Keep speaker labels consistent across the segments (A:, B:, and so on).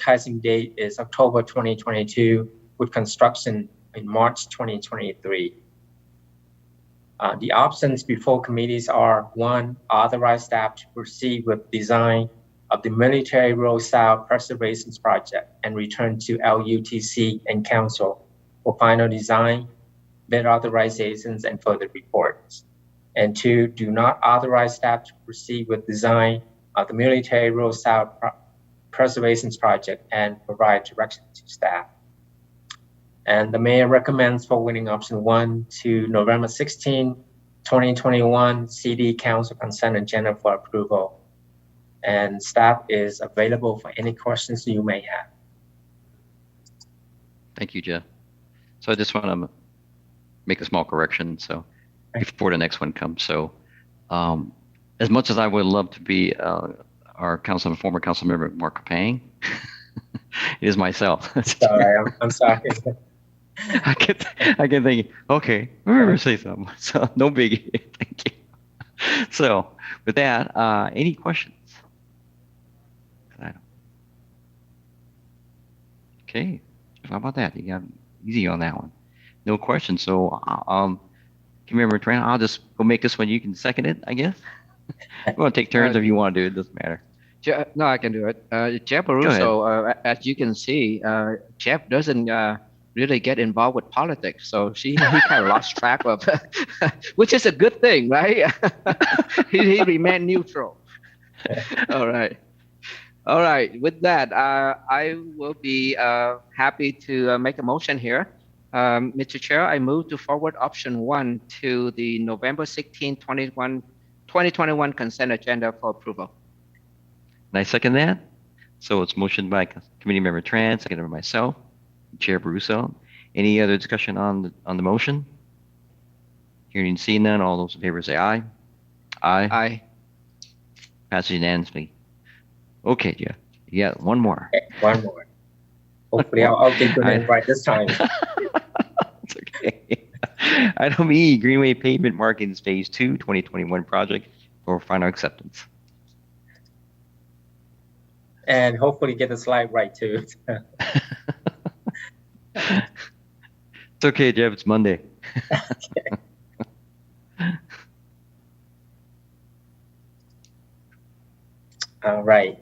A: advertising date is October 2022 with construction in March 2023. The options before committees are: 1, authorize staff to proceed with design of the Military Roadside Preservation Project and return to LUTC and Council for final design, bid authorizations, and further reports. And 2, do not authorize staff to proceed with design of the Military Roadside Preservation Project and provide direction to staff. And the mayor recommends forwarding option 1 to November 16, 2021 CD Council Consent Agenda for approval. And staff is available for any questions you may have.
B: Thank you, Jeff. So I just want to make a small correction. So before the next one comes. So as much as I would love to be our former council member, Mark Kapang, it is myself.
A: Sorry, I'm sorry.
B: I can think, okay, remember to say something. So no biggie. Thank you. So with that, any questions? Okay, how about that? You got easy on that one. No questions. So remember, Trent, I'll just go make this one. You can second it, I guess. You want to take turns if you want to do it. It doesn't matter.
C: No, I can do it. Jeff Russo, as you can see, Jeff doesn't really get involved with politics, so he kind of lost track of, which is a good thing, right? he remained neutral. All right. All right. With that, I will be happy to make a motion here. Mr. Chair, I move to forward option 1 to the November 16, 2021 consent agenda for approval.
B: And I second that. So it's motioned by Committee Member Tran, seconded by myself, Chair Russo. Any other discussion on the motion? Hearing and seeing none, all those in favor say aye. Aye.
C: Aye.
B: Passes unanimously. Okay, Jeff. You got one more.
A: Okay, one more. Hopefully I'll get the name right this time.
B: It's okay. Item E, Greenway Pavement Markings Phase 2 2021 project for final acceptance.
A: And hopefully get the slide right too.
B: It's okay, Jeff. It's Monday.
A: Okay. All right.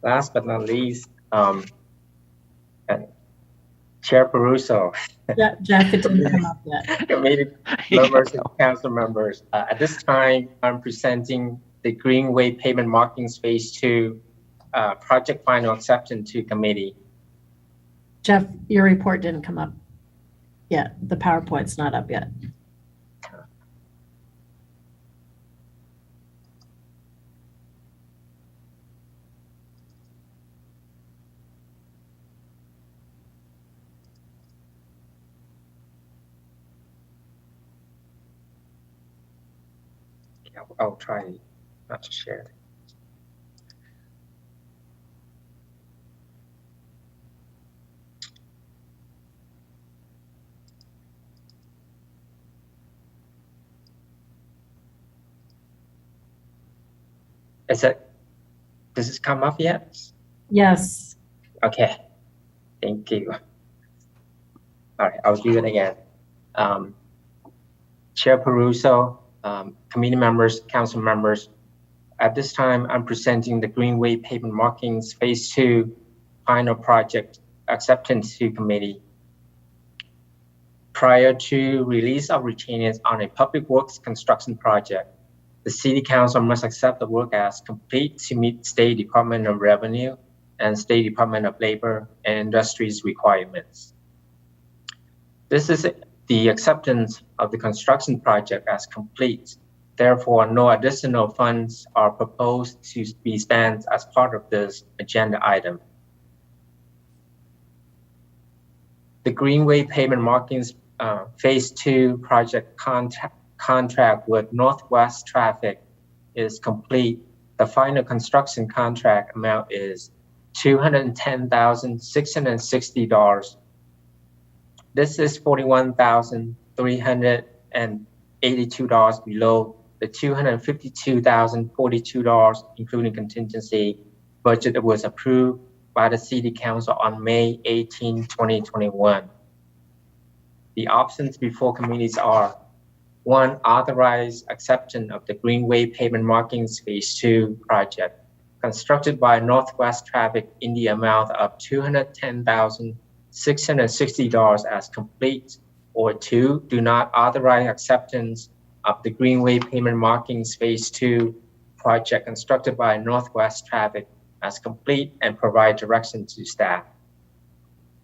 A: Last but not least, Chair Peruso.
D: Yeah, Jeff, it didn't come up yet.
A: Committee members and council members. At this time, I'm presenting the Greenway Pavement Markings Phase 2 project final acceptance to committee.
D: Jeff, your report didn't come up yet. The PowerPoint's not up yet.
A: I'll try not to share it. Does this come up yet?
D: Yes.
A: Okay. Thank you. All right, I'll do it again. Chair Peruso, committee members, council members, at this time, I'm presenting the Greenway Pavement Markings Phase 2 final project acceptance to committee. Prior to release of retainers on a public works construction project, the City Council must accept the work as complete to meet State Department of Revenue and State Department of Labor and Industries requirements. This is the acceptance of the construction project as complete. Therefore, no additional funds are proposed to be spent as part of this agenda item. The Greenway Pavement Markings Phase 2 project contract with Northwest Traffic is complete. The final construction contract amount is $210,660. This is $41,382 below the $252,042, including contingency budget that was approved by the City Council on May 18, 2021. The options before committees are: 1. Authorize acceptance of the Greenway Pavement Markings Phase 2 project constructed by Northwest Traffic in the amount of $210,660 as complete, or 2. Do not authorize acceptance of the Greenway Pavement Markings Phase 2 project constructed by Northwest Traffic as complete and provide direction to staff.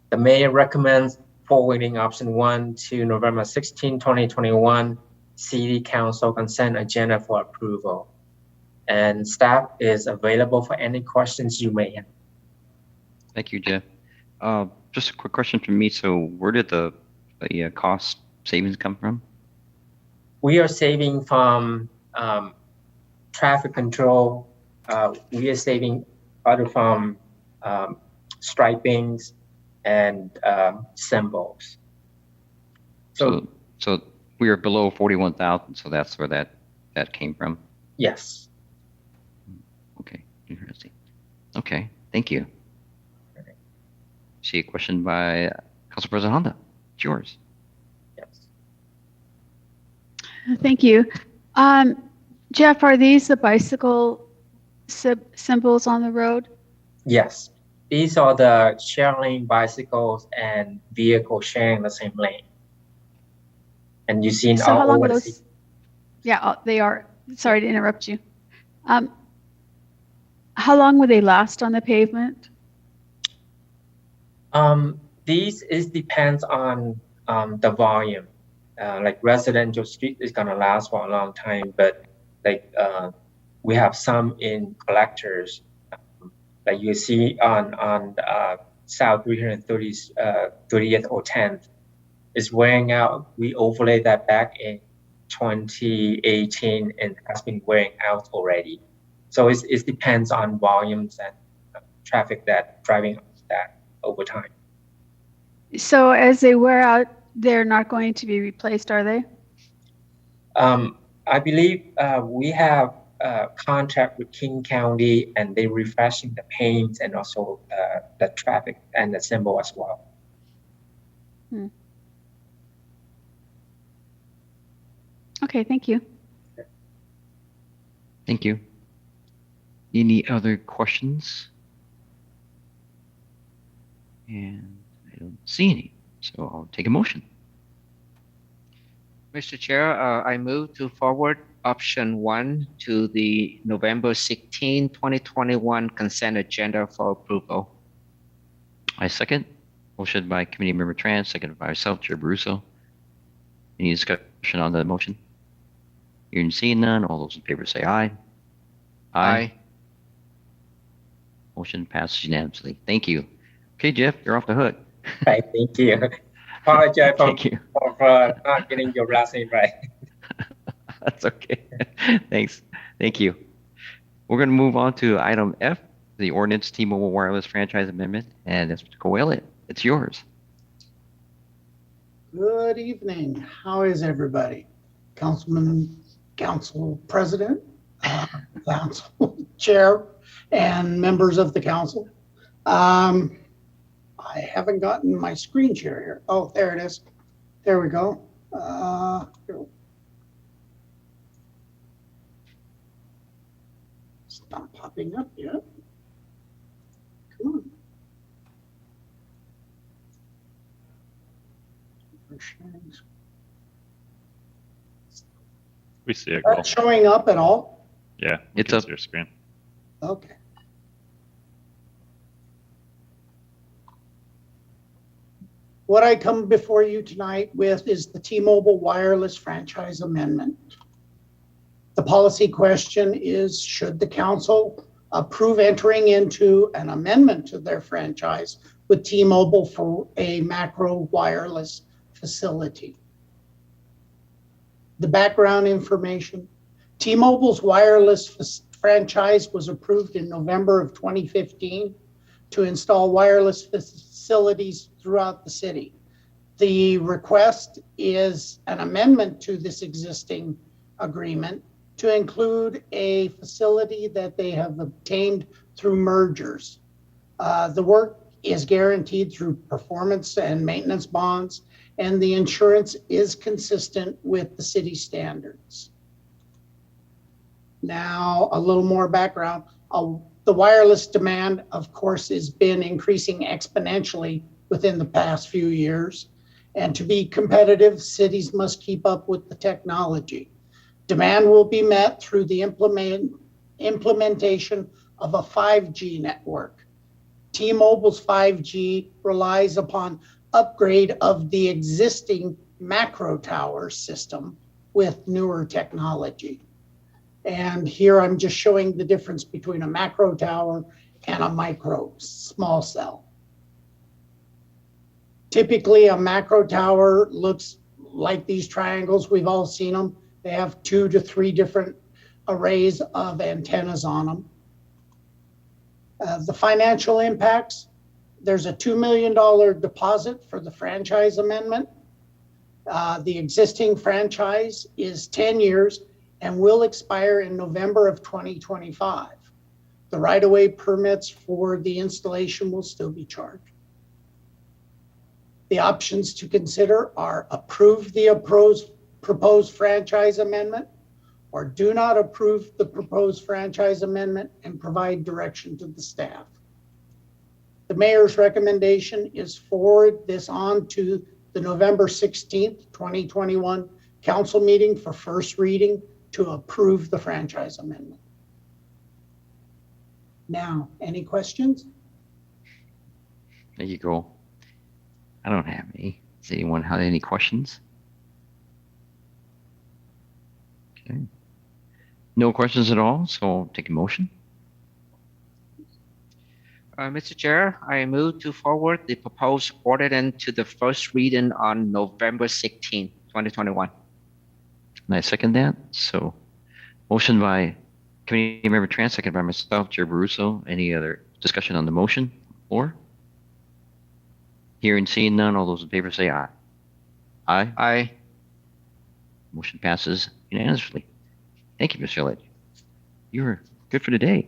A: The mayor recommends forwarding option 1 to November 16, 2021 City Council consent agenda for approval. And staff is available for any questions you may have.
B: Thank you, Jeff. Just a quick question from me. So where did the cost savings come from?
A: We are saving from traffic control. We are saving other from stripings and symbols.
B: So we are below 41,000. So that's where that came from.
A: Yes.
B: Okay, interesting. Okay, thank you. See a question by Council President Honda. It's yours.
A: Yes.
E: Thank you. Jeff, are these the bicycle symbols on the road?
A: Yes. These are the share lane bicycles and vehicles sharing the same lane. And you've seen
E: So how long were
A: over
E: those? Yeah, they are. Sorry to interrupt you. How long will they last on the pavement?
A: These depends on the volume. Like residential street is gonna last for a long time, but like we have some in collectors, like you see on South 330th or 10th is wearing out. We overlaid that back in 2018 and has been wearing out already. So it depends on volumes and traffic that driving that over time.
E: So as they wear out, they're not going to be replaced, are they?
A: I believe we have contract with King County, and they're refreshing the paint and also the traffic and the symbol as well.
E: Okay, thank you.
B: Thank you. Any other questions? And I don't see any, so I'll take a motion.
C: Mr. Chair, I move to forward option 1 to the November 16, 2021 consent agenda for approval.
B: I second. Motion by Committee Member Tran, seconded by myself, Chair Baruso. Any discussion on the motion? Hearing and seeing none, all those in favor say aye.
C: Aye.
B: Motion passes unanimously. Thank you. Okay, Jeff, you're off the hook.
A: Right, thank you. Apologize
B: Thank you.
A: for not getting your last name right.
B: That's okay. Thanks. Thank you. We're going to move on to item F, the ordinance T-Mobile Wireless Franchise Amendment, and Mr. Coelho, it's yours.
F: Good evening. How is everybody? Councilman, Council President, Council Chair, and members of the council. I haven't gotten my screen share here. Oh, there it is. There we go. It's not popping up yet. Come on. We're sharing.
G: We see it.
F: Not showing up at all?
G: Yeah,
B: It's up.
G: your screen.
F: Okay. What I come before you tonight with is the T-Mobile Wireless Franchise Amendment. The policy question is, should the council approve entering into an amendment to their franchise with T-Mobile for a macro wireless facility? The background information: T-Mobile's wireless franchise was approved in November of 2015 to install wireless facilities throughout the city. The request is an amendment to this existing agreement to include a facility that they have obtained through mergers. The work is guaranteed through performance and maintenance bonds, and the insurance is consistent with the city standards. Now, a little more background. The wireless demand, of course, has been increasing exponentially within the past few years. And to be competitive, cities must keep up with the technology. Demand will be met through the implementation of a 5G network. T-Mobile's 5G relies upon upgrade of the existing macro tower system with newer technology. And here I'm just showing the difference between a macro tower and a micro small cell. Typically, a macro tower looks like these triangles. We've all seen them. They have 2 to 3 different arrays of antennas on them. The financial impacts, there's a $2 million deposit for the franchise amendment. The existing franchise is 10 years and will expire in November of 2025. The right-of-way permits for the installation will still be charged. The options to consider are approve the proposed franchise amendment, or do not approve the proposed franchise amendment and provide direction to the staff. The mayor's recommendation is forward this on to the November 16th, 2021 council meeting for first reading to approve the franchise amendment. Now, any questions?
B: There you go. I don't have any. Does anyone have any questions? Okay. No questions at all, so I'll take a motion.
C: Mr. Chair, I move to forward the proposed ordinance to the first reading on November 16, 2021.
B: And I second that. So motion by Committee Member Tran, second by myself, Chair Baruso. Any other discussion on the motion? Or? Hearing, seeing none, all those in favor say aye. Aye.
C: Aye.
B: Motion passes unanimously. Thank you, Ms. Shillett. You're good for today.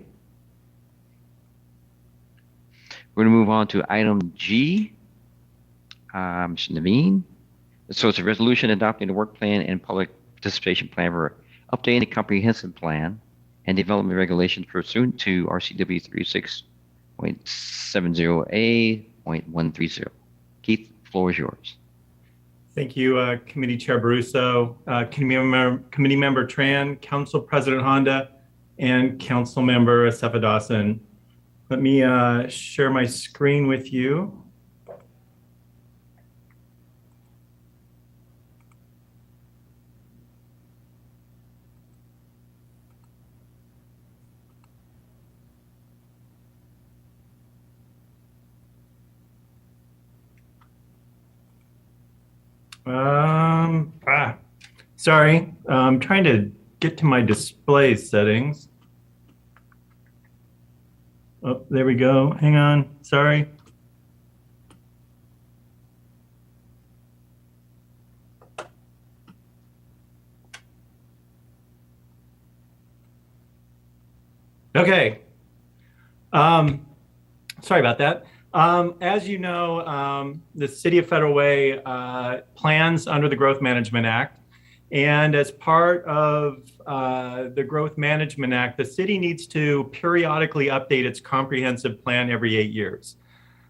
B: We're going to move on to item G. Mr. Naveen. So it's a resolution adopting the work plan and public participation plan for updating the comprehensive plan and development regulations pursuant to RCW 36.70A.130. Keith, the floor is yours.
H: Thank you, Committee Chair Baruso, Committee Member Tran, Council President Honda, and Council Member Asefadasan. Let me share my screen with you. Sorry, I'm trying to get to my display settings. Oh, there we go. Hang on. Sorry. Okay. Sorry about that. As you know, the City of Federal Way plans under the Growth Management Act. And as part of the Growth Management Act, the city needs to periodically update its comprehensive plan every 8 years.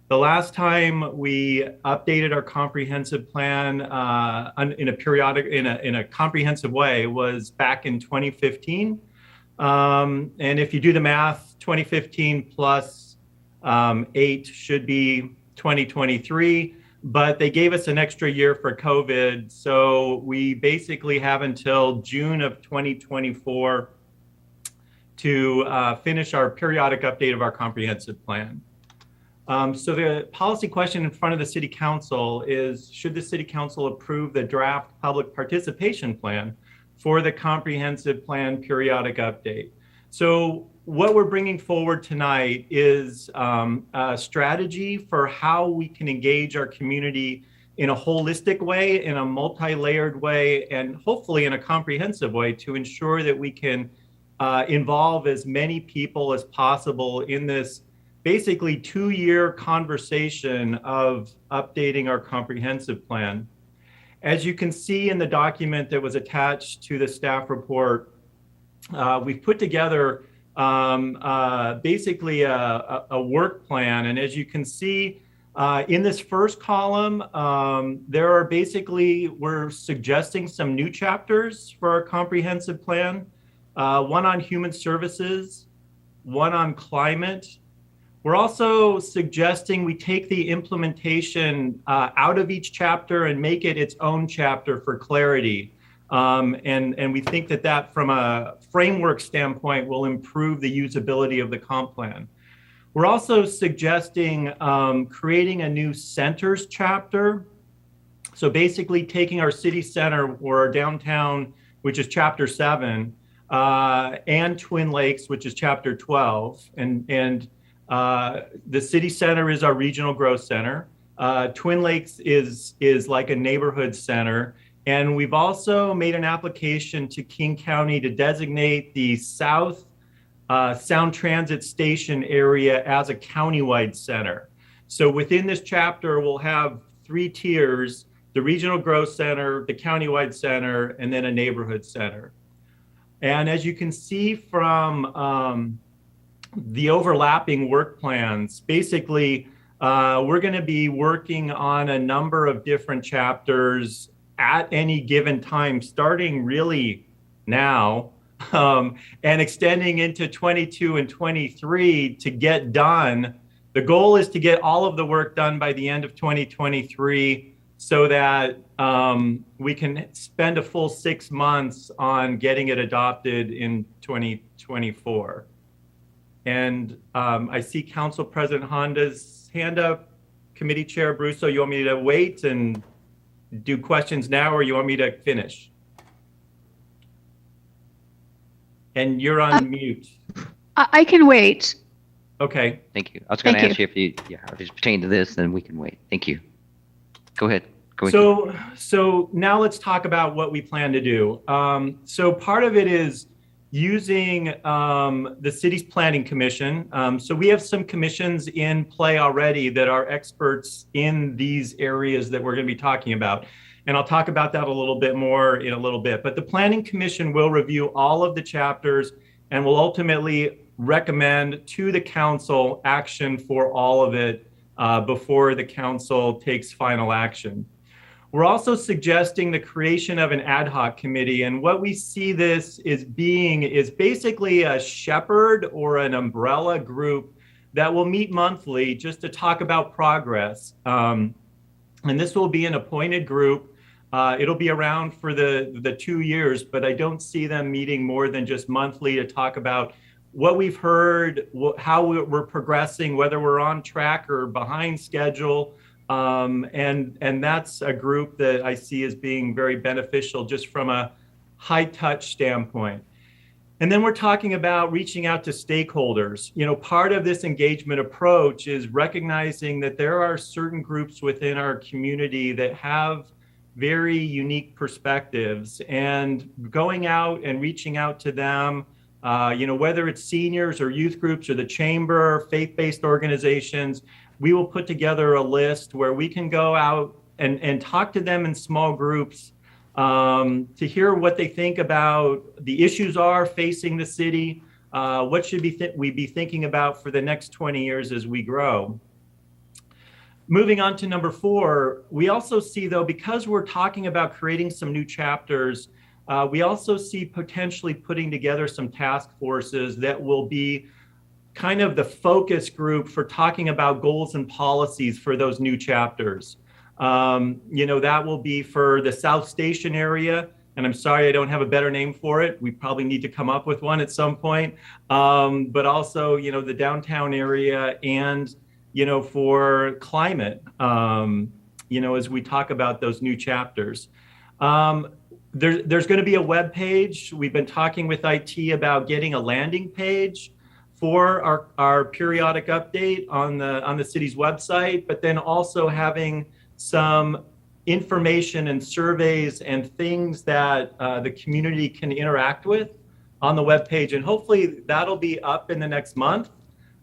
H: The last time we updated our comprehensive plan in a comprehensive way was back in 2015. And if you do the math, 2015 plus 8 should be 2023. But they gave us an extra year for COVID. So we basically have until June of 2024 to finish our periodic update of our comprehensive plan. So the policy question in front of the City Council is, should the City Council approve the draft public participation plan for the comprehensive plan periodic update? So what we're bringing forward tonight is a strategy for how we can engage our community in a holistic way, in a multi-layered way, and hopefully in a comprehensive way to ensure that we can involve as many people as possible in this basically 2-year conversation of updating our comprehensive plan. As you can see in the document that was attached to the staff report, we've put together basically a work plan. And as you can see in this first column, we're suggesting some new chapters for our comprehensive plan. One on human services, one on climate. We're also suggesting we take the implementation out of each chapter and make it its own chapter for clarity. And we think that from a framework standpoint will improve the usability of the comp plan. We're also suggesting creating a new centers chapter. So basically taking our city center or our downtown, which is chapter 7, and Twin Lakes, which is chapter 12, and the city center is our regional growth center. Twin Lakes is like a neighborhood center. And we've also made an application to King County to designate the South Sound Transit Station area as a countywide center. So within this chapter, we'll have 3 tiers: the regional growth center, the countywide center, and then a neighborhood center. And as you can see from the overlapping work plans, basically, we're going to be working on a number of different chapters at any given time, starting really now, and extending into 22 and 23 to get done. The goal is to get all of the work done by the end of 2023 so that we can spend a full 6 months on getting it adopted in 2024. And I see Council President Honda's hand up. Committee Chair Brusso, you want me to wait and do questions now, or you want me to finish? And you're on mute.
E: I can wait.
H: Okay.
B: Thank you. I was going to
E: Thank
B: ask you if it's pertaining to this, then we can wait. Thank you. Go ahead.
H: So now let's talk about what we plan to do. So part of it is using the city's planning commission. So we have some commissions in play already that are experts in these areas that we're going to be talking about. And I'll talk about that a little bit more in a little bit. But the planning commission will review all of the chapters and will ultimately recommend to the council action for all of it before the council takes final action. We're also suggesting the creation of an ad hoc committee. And what we see this as being is basically a shepherd or an umbrella group that will meet monthly just to talk about progress. And this will be an appointed group. It'll be around for the 2 years, but I don't see them meeting more than just monthly to talk about what we've heard, how we're progressing, whether we're on track or behind schedule. And that's a group that I see as being very beneficial just from a high touch standpoint. And then we're talking about reaching out to stakeholders. You know, part of this engagement approach is recognizing that there are certain groups within our community that have very unique perspectives, and going out and reaching out to them, whether it's seniors or youth groups or the chamber, faith-based organizations, we will put together a list where we can go out and talk to them in small groups to hear what they think about the issues are facing the city, what should we be thinking about for the next 20 years as we grow. Moving on to number 4, we also see, though, because we're talking about creating some new chapters, we also see potentially putting together some task forces that will be kind of the focus group for talking about goals and policies for those new chapters. That will be for the South Station area, and I'm sorry I don't have a better name for it. We probably need to come up with one at some point. But also, the downtown area and, for climate, as we talk about those new chapters. There's going to be a web page. We've been talking with IT about getting a landing page for our periodic update on the city's website, but then also having some information and surveys and things that the community can interact with on the webpage. And hopefully that'll be up in the next month.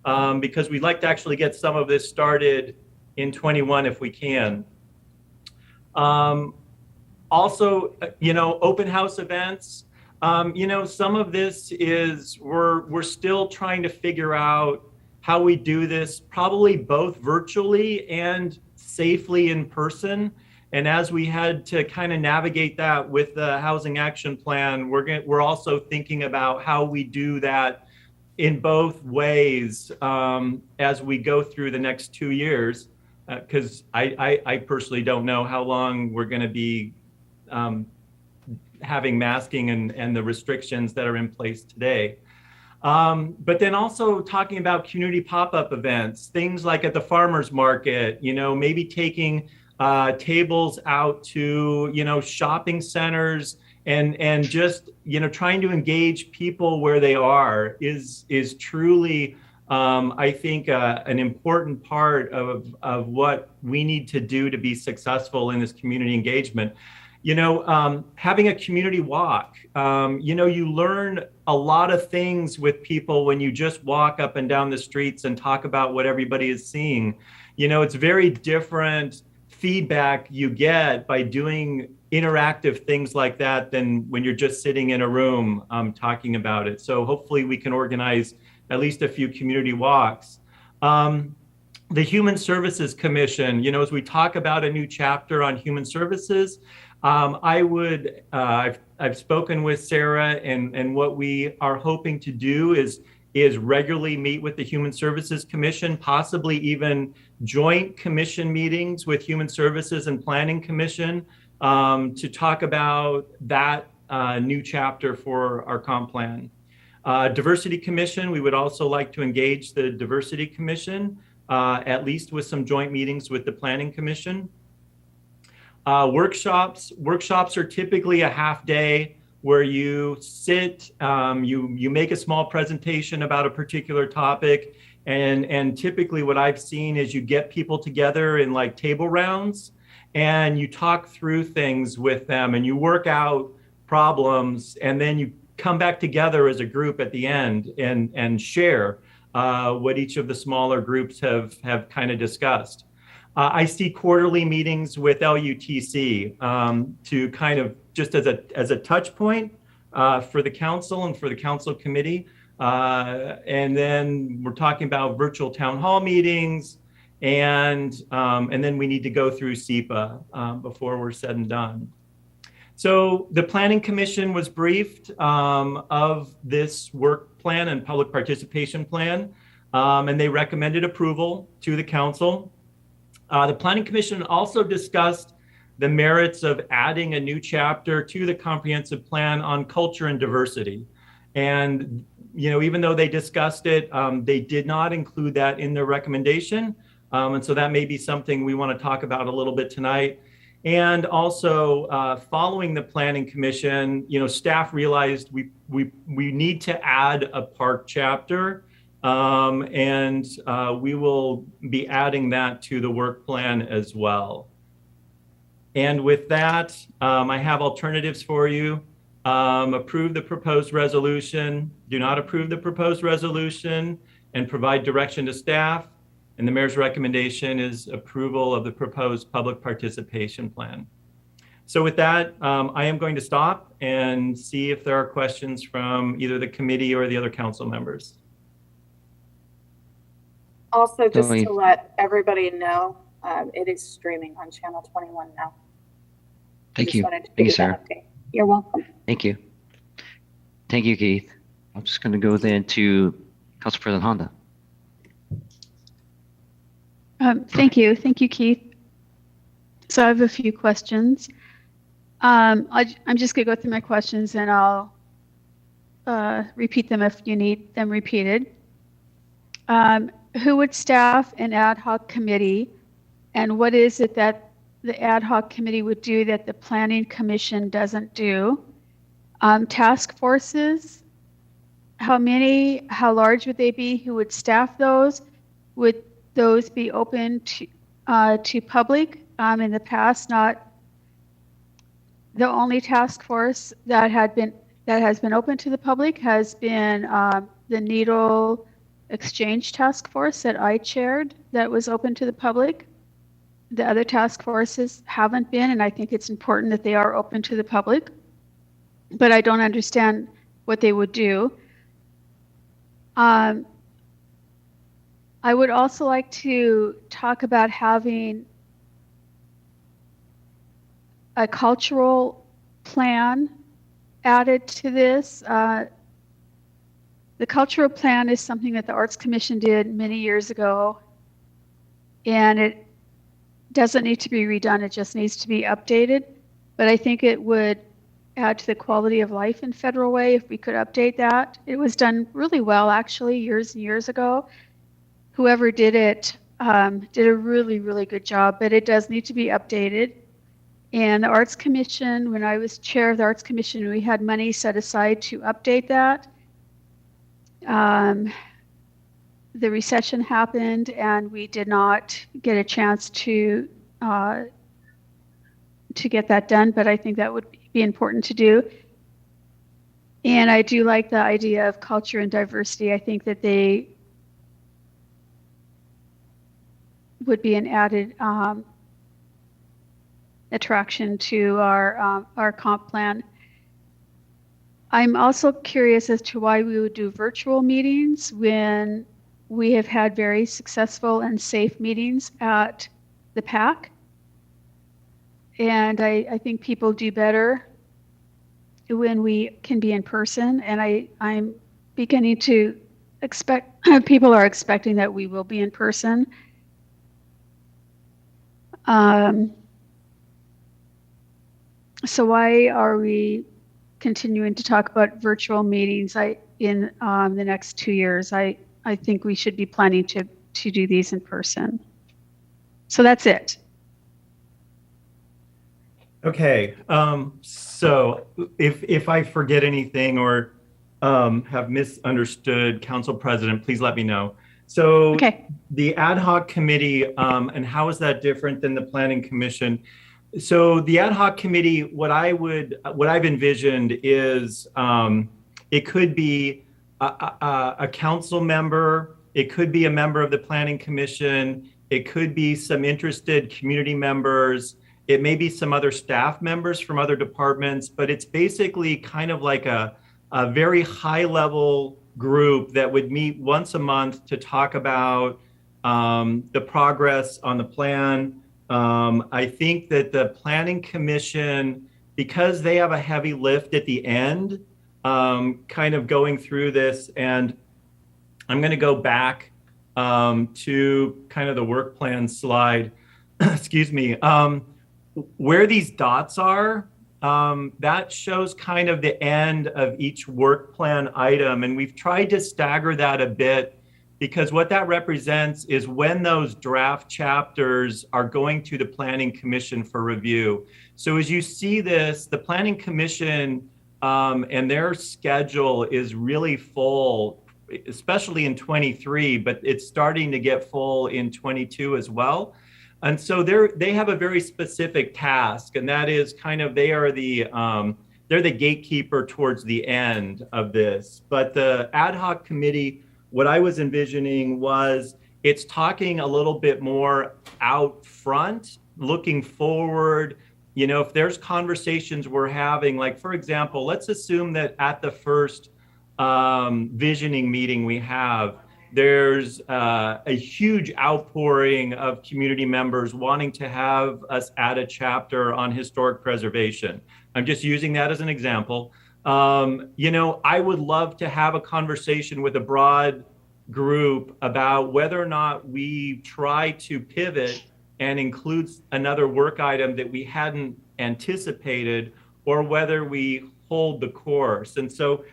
H: because we'd like to actually get some of this started in 21 if we can. Also, open house events. Some of this is we're still trying to figure out how we do this, probably both virtually and safely in person. And as we had to kind of navigate that with the Housing Action Plan, we're also thinking about how we do that in both ways as we go through the next 2 years, because I personally don't know how long we're going to be having masking and the restrictions that are in place today. But then also talking about community pop-up events, things like at the farmer's market, maybe taking tables out to, shopping centers and just, trying to engage people where they are is truly, I think, an important part of what we need to do to be successful in this community engagement. Having a community walk, you learn a lot of things with people when you just walk up and down the streets and talk about what everybody is seeing. It's very different feedback you get by doing interactive things like that than when you're just sitting in a room talking about it. So hopefully we can organize at least a few community walks. The Human Services Commission, as we talk about a new chapter on human services, I've spoken with Sarah, and what we are hoping to do is regularly meet with the Human Services Commission, possibly even joint commission meetings with Human Services and Planning Commission to talk about that new chapter for our comp plan. Diversity Commission, we would also like to engage the Diversity Commission, at least with some joint meetings with the Planning Commission. Workshops are typically a half day where you sit, you make a small presentation about a particular topic, and typically what I've seen is you get people together in like table rounds and you talk through things with them and you work out problems, and then you come back together as a group at the end and share what each of the smaller groups have kind of discussed. I see quarterly meetings with LUTC to kind of just as a touch point for the council and for the council committee. And then we're talking about virtual town hall meetings, and then we need to go through SEPA before we're said and done. So the Planning Commission was briefed of this work plan and public participation plan, and they recommended approval to the council. The Planning Commission also discussed the merits of adding a new chapter to the comprehensive plan on culture and diversity. And, even though they discussed it, they did not include that in their recommendation. And so that may be something we want to talk about a little bit tonight. And also following the Planning Commission, staff realized we need to add a park chapter. And we will be adding that to the work plan as well. And with that, I have alternatives for you. Approve the proposed resolution, do not approve the proposed resolution, and provide direction to staff. And the mayor's recommendation is approval of the proposed public participation plan. So with that, I am going to stop and see if there are questions from either the committee or the other council members.
I: Also, just to let everybody know, it is streaming on channel 21 now.
B: Thank you. Thank you, Sarah.
I: You're welcome.
B: Thank you. Thank you, Keith. I'm just going to go then to Council President Honda.
E: Thank you. Thank you, Keith. So I have a few questions. I'm just going to go through my questions and I'll repeat them if you need them repeated. Who would staff an ad hoc committee, and what is it that the ad hoc committee would do that the Planning Commission doesn't do? Task forces, how many, how large would they be? Who would staff those? Would those be open to public? In the past, not the only task force that has been open to the public has been the Needle exchange task force that I chaired that was open to the public. The other task forces haven't been, and I think it's important that they are open to the public. But I don't understand what they would do. I would also like to talk about having a cultural plan added to this. The cultural plan is something that the Arts Commission did many years ago, and it doesn't need to be redone, it just needs to be updated. But I think it would add to the quality of life in Federal Way if we could update that. It was done really well, actually, years and years ago. Whoever did it did a really, really good job, but it does need to be updated. And the Arts Commission, when I was chair of the Arts Commission, we had money set aside to update that. The recession happened and we did not get a chance to get that done, but I think that would be important to do. And I do like the idea of culture and diversity. I think that they would be an added attraction to our comp plan. I'm also curious as to why we would do virtual meetings when we have had very successful and safe meetings at the PAC. And I think people do better when we can be in person. And I'm beginning to expect, people are expecting that we will be in person. So why are we continuing to talk about virtual meetings in the next 2 years? I think we should be planning to do these in person. So that's it.
H: Okay, so if I forget anything or have misunderstood, Council President, please let me know. So
E: okay.
H: The ad hoc committee, and how is that different than the Planning Commission? So the ad hoc committee, what I've envisioned is it could be a council member, it could be a member of the Planning Commission, it could be some interested community members, it may be some other staff members from other departments, but it's basically kind of like a very high level group that would meet once a month to talk about the progress on the plan. I think that the Planning Commission, because they have a heavy lift at the end, kind of going through this, and I'm going to go back to kind of the work plan slide, excuse me, where these dots are, that shows kind of the end of each work plan item. And we've tried to stagger that a bit because what that represents is when those draft chapters are going to the Planning Commission for review. So as you see this, the Planning Commission and their schedule is really full, especially in 23, but it's starting to get full in 22 as well. And so they have a very specific task, and that is kind of, they're the gatekeeper towards the end of this. But the ad hoc committee, what I was envisioning was it's talking a little bit more out front, looking forward. You know, if there's conversations we're having, like, for example, let's assume that at the first visioning meeting we have, there's a huge outpouring of community members wanting to have us add a chapter on historic preservation. I'm just using that as an example. You know, I would love to have a conversation with a broad group about whether or not we try to pivot and include another work item that we hadn't anticipated, or whether we hold the course. And so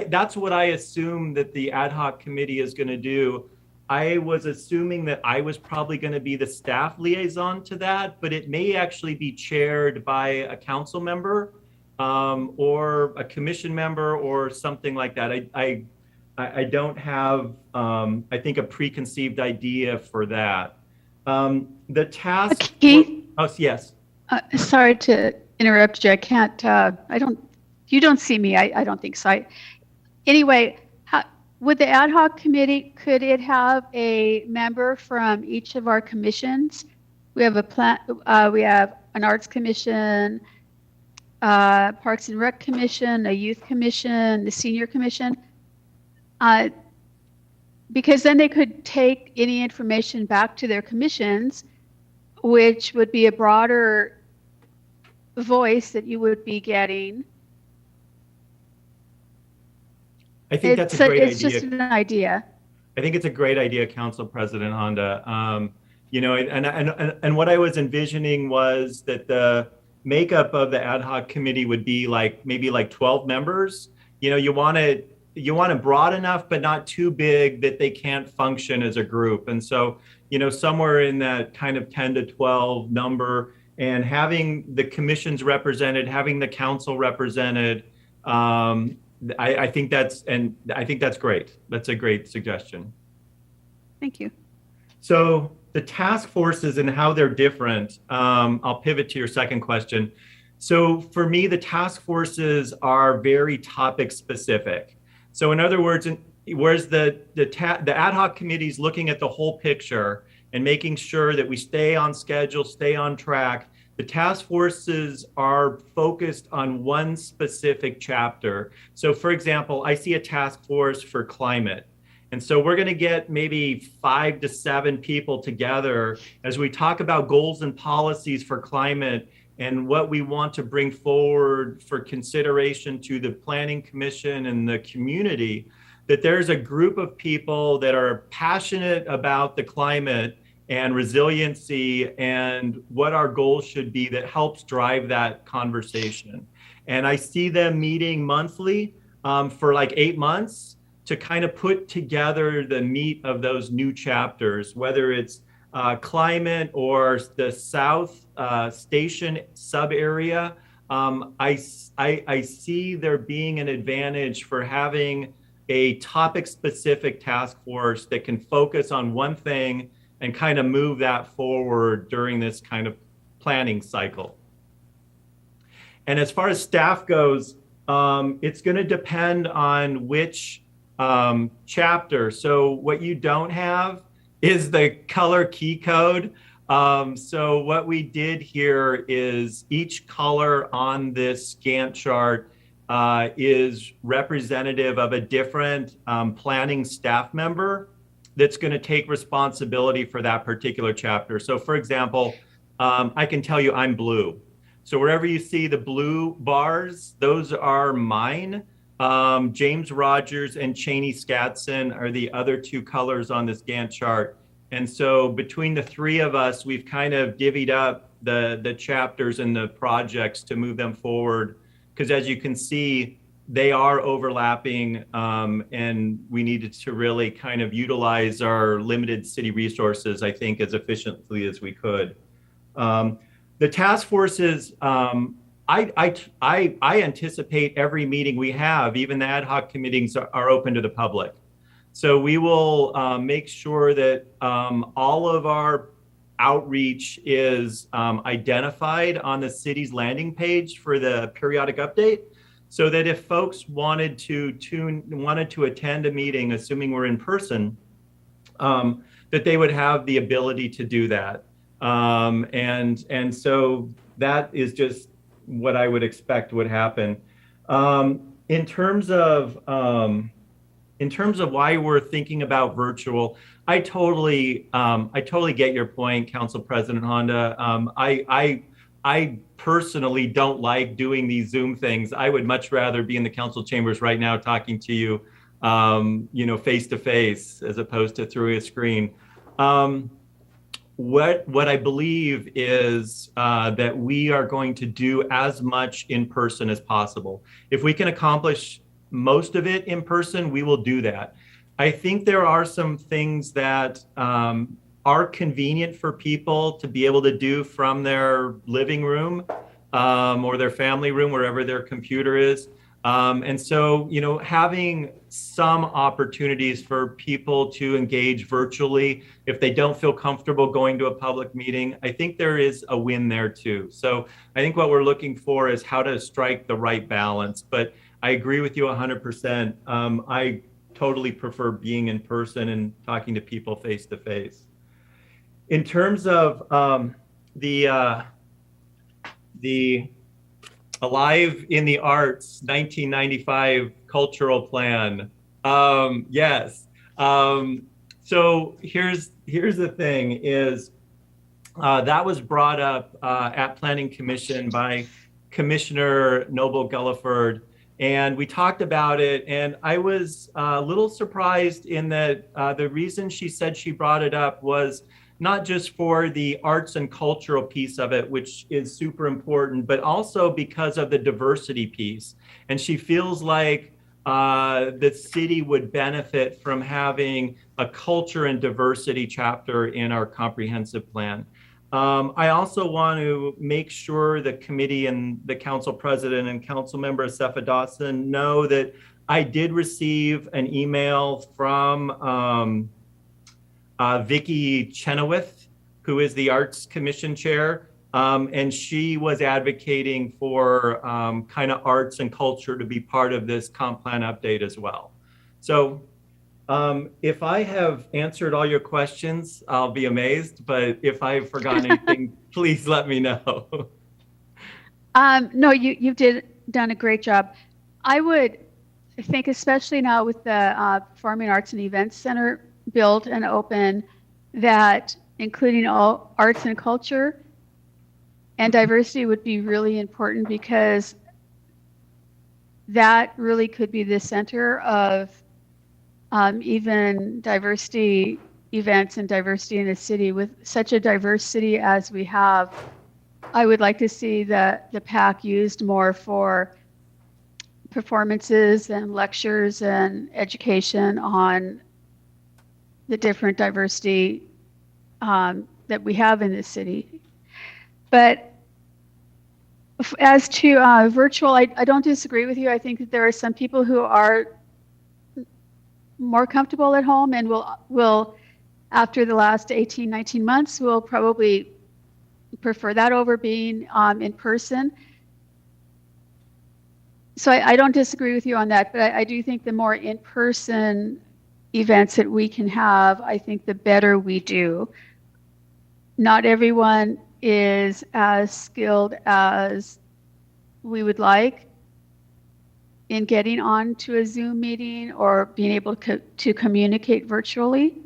H: that's what I assume that the ad hoc committee is going to do. I was assuming that I was probably going to be the staff liaison to that, but it may actually be chaired by a council member or a commission member or something like that. I don't have, I think, a preconceived idea for that. The task.
E: Keith?
H: Oh, yes.
E: Sorry to interrupt you. I can't, you don't see me. I don't think so. Anyway, Would the ad hoc committee, could it have a member from each of our commissions? We have we have an arts commission, Parks and Rec commission, a youth commission, the senior commission. Because then they could take any information back to their commissions, which would be a broader voice that you would be getting.
H: I think that's a great idea.
E: It's just an idea.
H: I think it's a great idea, Council President Honda. You know, and what I was envisioning was that the makeup of the ad hoc committee would be like maybe like 12 members. You know, you want it broad enough, but not too big that they can't function as a group. And so, you know, somewhere in that kind of 10 to 12 number, and having the commissions represented, having the council represented. I think that's great. That's a great suggestion.
E: Thank you.
H: So the task forces and how they're different. I'll pivot to your second question. So for me, the task forces are very topic specific. So in other words, whereas the ad hoc committees looking at the whole picture and making sure that we stay on schedule, stay on track, the task forces are focused on one specific chapter. So for example, I see a task force for climate. And so we're going to get maybe 5 to 7 people together as we talk about goals and policies for climate and what we want to bring forward for consideration to the Planning Commission and the community, that there's a group of people that are passionate about the climate and resiliency and what our goals should be that helps drive that conversation. And I see them meeting monthly for like 8 months to kind of put together the meat of those new chapters, whether it's climate or the South Station sub area. I see there being an advantage for having a topic specific task force that can focus on one thing and kind of move that forward during this kind of planning cycle. And as far as staff goes, it's going to depend on which chapter. So what you don't have is the color key code. So what we did here is each color on this Gantt chart is representative of a different planning staff member that's going to take responsibility for that particular chapter. So for example, I can tell you I'm blue. So wherever you see the blue bars, those are mine. James Rogers and Cheney Scatson are the other 2 colors on this Gantt chart. And so between the 3 of us, we've kind of divvied up the chapters and the projects to move them forward. Because as you can see, they are overlapping, and we needed to really kind of utilize our limited city resources, I think, as efficiently as we could. The task forces, I anticipate every meeting we have, even the ad hoc committees, are open to the public. So we will make sure that all of our outreach is identified on the city's landing page for the periodic update, so that if folks wanted to attend a meeting, assuming we're in person, that they would have the ability to do that. And so that is just what I would expect would happen. In terms of why we're thinking about virtual, I totally get your point, Council President Honda. I personally don't like doing these Zoom things. I would much rather be in the council chambers right now talking to you, face to face, as opposed to through a screen. What I believe is that we are going to do as much in person as possible. If we can accomplish most of it in person, we will do that. I think there are some things that are convenient for people to be able to do from their living room or their family room, wherever their computer is. And so, having some opportunities for people to engage virtually if they don't feel comfortable going to a public meeting, I think there is a win there too. So I think what we're looking for is how to strike the right balance. But I agree with you 100%. totally prefer being in person and talking to people face to face. In terms of the Alive in the Arts 1995 cultural plan, yes. So here's the thing is that was brought up at Planning Commission by Commissioner Noble Gulliford, and we talked about it, and I was a little surprised in that the reason she said she brought it up was not just for the arts and cultural piece of it, which is super important, but also because of the diversity piece. And she feels like the city would benefit from having a culture and diversity chapter in our comprehensive plan. I also want to make sure the committee and the council president and council member Sefa Dawson know that I did receive an email from Vicki Chenoweth, who is the Arts Commission chair, and she was advocating for kind of arts and culture to be part of this comp plan update as well. So if I have answered all your questions, I'll be amazed, but if I've forgotten anything, please let me know.
E: No, you've done a great job. I would think, especially now with the Performing Arts and Events Center built and open, that including all arts and culture and diversity would be really important, because that really could be the center of even diversity events and diversity in the city. With such a diverse city as we have, I would like to see the PAC used more for performances and lectures and education on the different diversity that we have in the city. But as to virtual, I don't disagree with you. I think that there are some people who are more comfortable at home and will after the last 18, 19 months, will probably prefer that over being in person. So I don't disagree with you on that, but I do think the more in-person events that we can have, I think the better we do. Not everyone is as skilled as we would like in getting on to a Zoom meeting or being able to communicate virtually.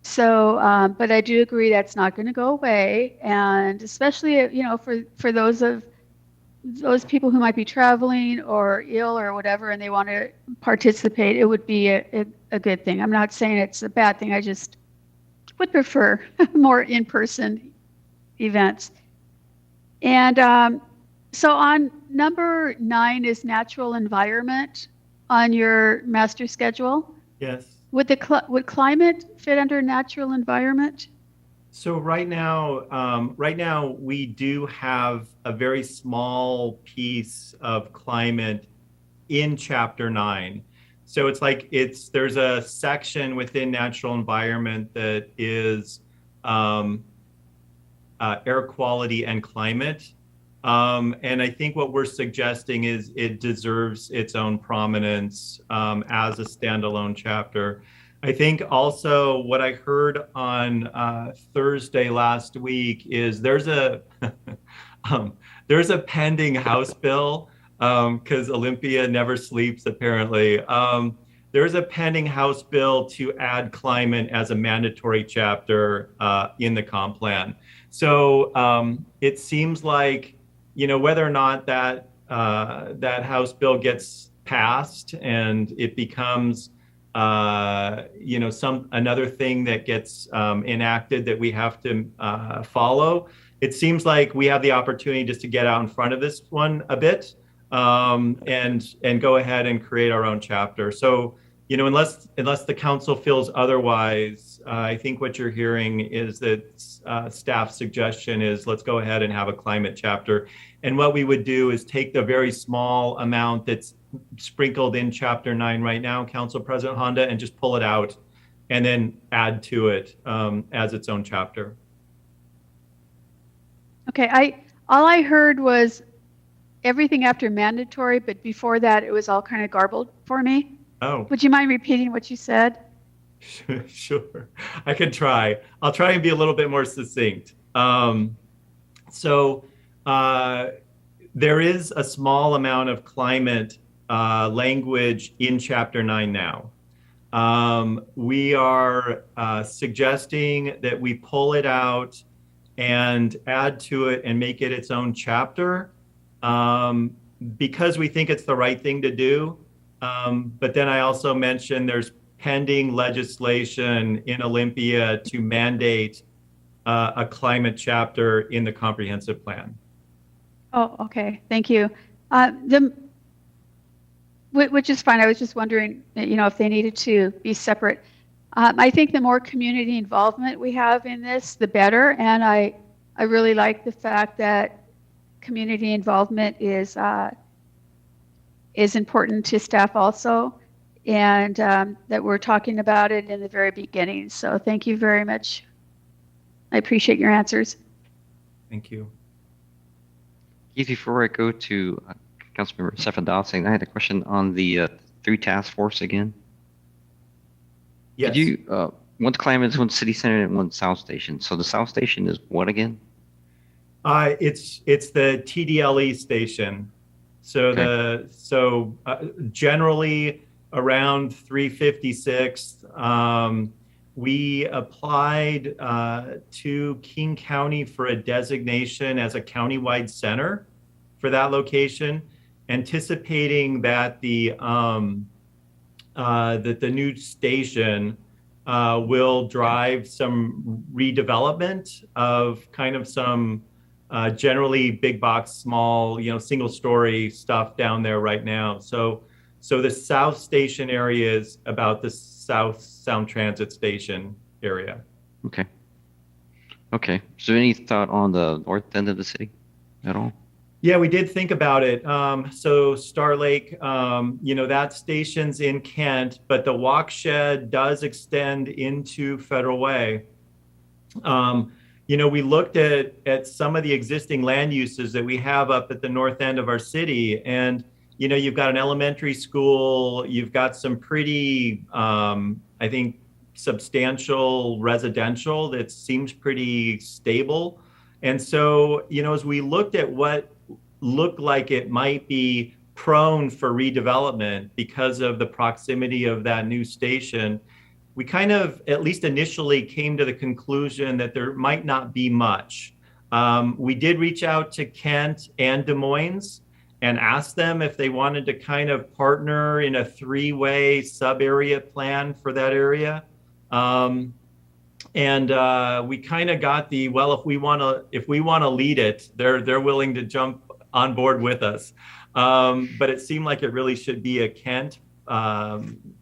E: So, but I do agree that's not going to go away, and especially for those people who might be traveling or ill or whatever, and they want to participate, it would be a good thing. I'm not saying it's a bad thing. I just would prefer more in-person events. And so on number 9 is natural environment on your master schedule.
H: Yes.
E: Would climate fit under natural environment?
H: So right now we do have a very small piece of climate in Chapter 9. So it's like there's a section within natural environment that is air quality and climate. And I think what we're suggesting is it deserves its own prominence as a standalone chapter. I think also what I heard on Thursday last week is there's a pending House bill, because Olympia never sleeps apparently. There's a pending House bill to add climate as a mandatory chapter in the comp plan. So it seems like, whether or not that House bill gets passed and it becomes another thing that gets enacted that we have to follow, it seems like we have the opportunity just to get out in front of this one a bit and go ahead and create our own chapter. So, unless the council feels otherwise, I think what you're hearing is that staff suggestion is let's go ahead and have a climate chapter. And what we would do is take the very small amount that's sprinkled in Chapter 9 right now, Council President Honda, and just pull it out and then add to it as its own chapter.
E: Okay, all I heard was everything after mandatory, but before that it was all kind of garbled for me.
H: Oh,
E: Would you mind repeating what you said?
H: sure. I can try. I'll try and be a little bit more succinct. So there is a small amount of climate language in Chapter 9 now. We are suggesting that we pull it out and add to it and make it its own chapter because we think it's the right thing to do. But then I also mentioned there's pending legislation in Olympia to mandate a climate chapter in the comprehensive plan.
E: Oh, okay. Thank you. Which is fine. I was just wondering, if they needed to be separate. I think the more community involvement we have in this, the better. And I really like the fact that community involvement is important to staff also, and that we're talking about it in the very beginning. So thank you very much. I appreciate your answers.
H: Thank you.
B: Keith, before I go to Councilmember Stephen Dodson, I had a question on the 3 task force again.
H: Yes.
B: Could you, one climate, one city center, and one South Station. So the South Station is what again?
H: It's the TDLE station. So
B: Okay.
H: Generally around 356th, we applied to King County for a designation as a countywide center for that location, anticipating that the new station will drive some redevelopment of kind of some generally big box, small, single story stuff down there right now. So the South Station area is about the South Sound Transit Station area.
B: Okay. Okay. So any thought on the north end of the city at all?
H: Yeah, we did think about it. So Star Lake, that station's in Kent, but the walk shed does extend into Federal Way. We looked at some of the existing land uses that we have up at the north end of our city, and you've got an elementary school, you've got some pretty, I think, substantial residential that seems pretty stable. And so, as we looked at what looked like it might be prone for redevelopment because of the proximity of that new station, we kind of, at least initially, came to the conclusion that there might not be much. We did reach out to Kent and Des Moines and asked them if they wanted to kind of partner in a 3-way sub-area plan for that area. And we kind of got the, well, if we want to lead it, they're willing to jump on board with us. But it seemed like it really should be a Kent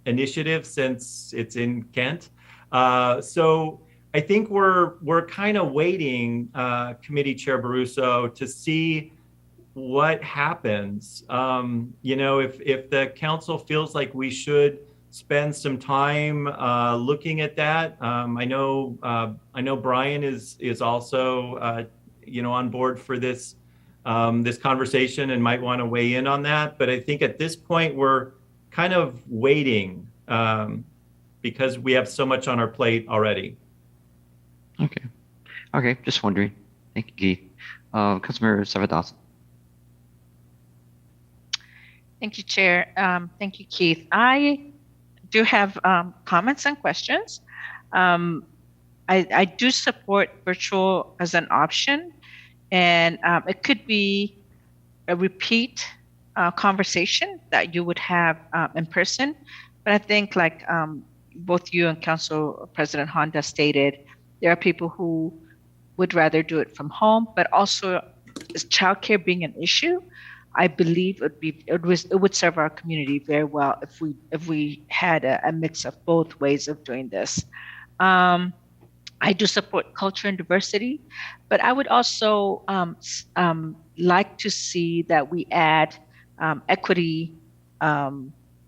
H: initiative since it's in Kent. So I think we're kind of waiting, Committee Chair Barroso, to see what happens. If the council feels like we should spend some time looking at that. I know Brian is also on board for this conversation and might want to weigh in on that. But I think at this point we're kind of waiting because we have so much on our plate already.
B: Okay, just wondering. Thank you, Keith. Councilmember Stephen Dodson.
J: Thank you, Chair. Thank you, Keith. I do have comments and questions. I do support virtual as an option, and it could be a repeat conversation that you would have in person. But I think, like both you and Council President Honda stated, there are people who would rather do it from home, but also childcare being an issue, I believe it would serve our community very well if we had a mix of both ways of doing this. I do support culture and diversity, but I would also like to see that we add equity,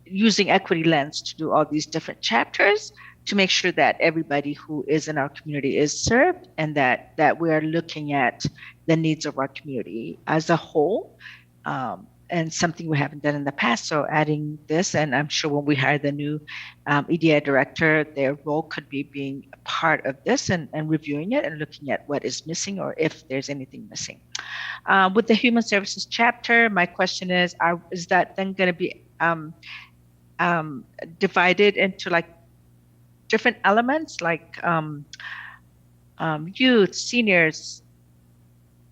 J: using equity lens to do all these different chapters to make sure that everybody who is in our community is served, and that we are looking at the needs of our community as a whole. and something we haven't done in the past. So adding this, and I'm sure when we hire the new EDI director, their role could be being a part of this and reviewing it and looking at what is missing or if there's anything missing. With the human services chapter, my question is that then going to be divided into like different elements like youth, seniors,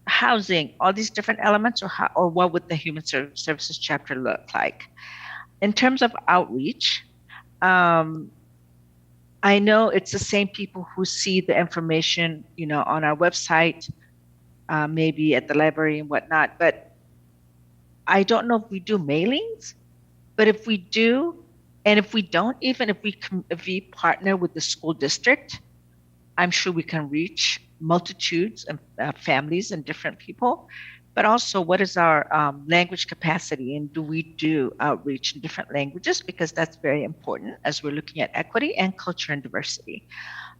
J: housing, all these different elements, or what would the human services chapter look like? In terms of outreach, I know it's the same people who see the information, on our website, maybe at the library and whatnot, but I don't know if we do mailings, but if we do, and if we don't, even if we partner with the school district, I'm sure we can reach multitudes of families and different people. But also, what is our language capacity, and do we do outreach in different languages? Because that's very important as we're looking at equity and culture and diversity.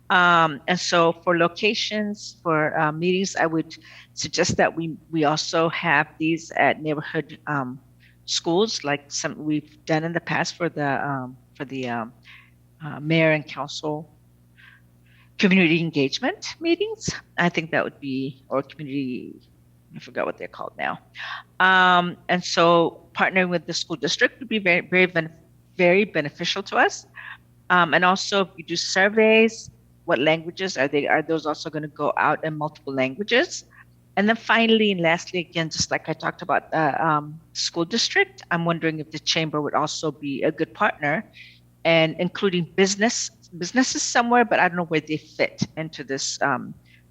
J: And so for locations, for meetings, I would suggest that we also have these at neighborhood schools, like some we've done in the past for the mayor and council community engagement meetings. I think that would be, or community, I forgot what they're called now. And so partnering with the school district would be very, very, very beneficial to us. And also, if you do surveys, what languages are those also going to go out in multiple languages? And then finally and lastly, again, just like I talked about the school district, I'm wondering if the chamber would also be a good partner, and including businesses somewhere, but I don't know where they fit into this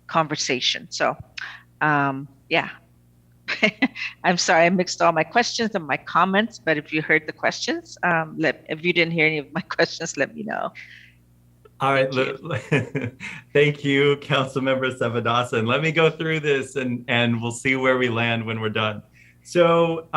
J: conversation. So yeah, I'm sorry I mixed all my questions and my comments, but if you heard the questions, if you didn't hear any of my questions, let me know.
H: All right, thank you, Councilmember Sevadasan. Let me go through this and we'll see where we land when we're done. So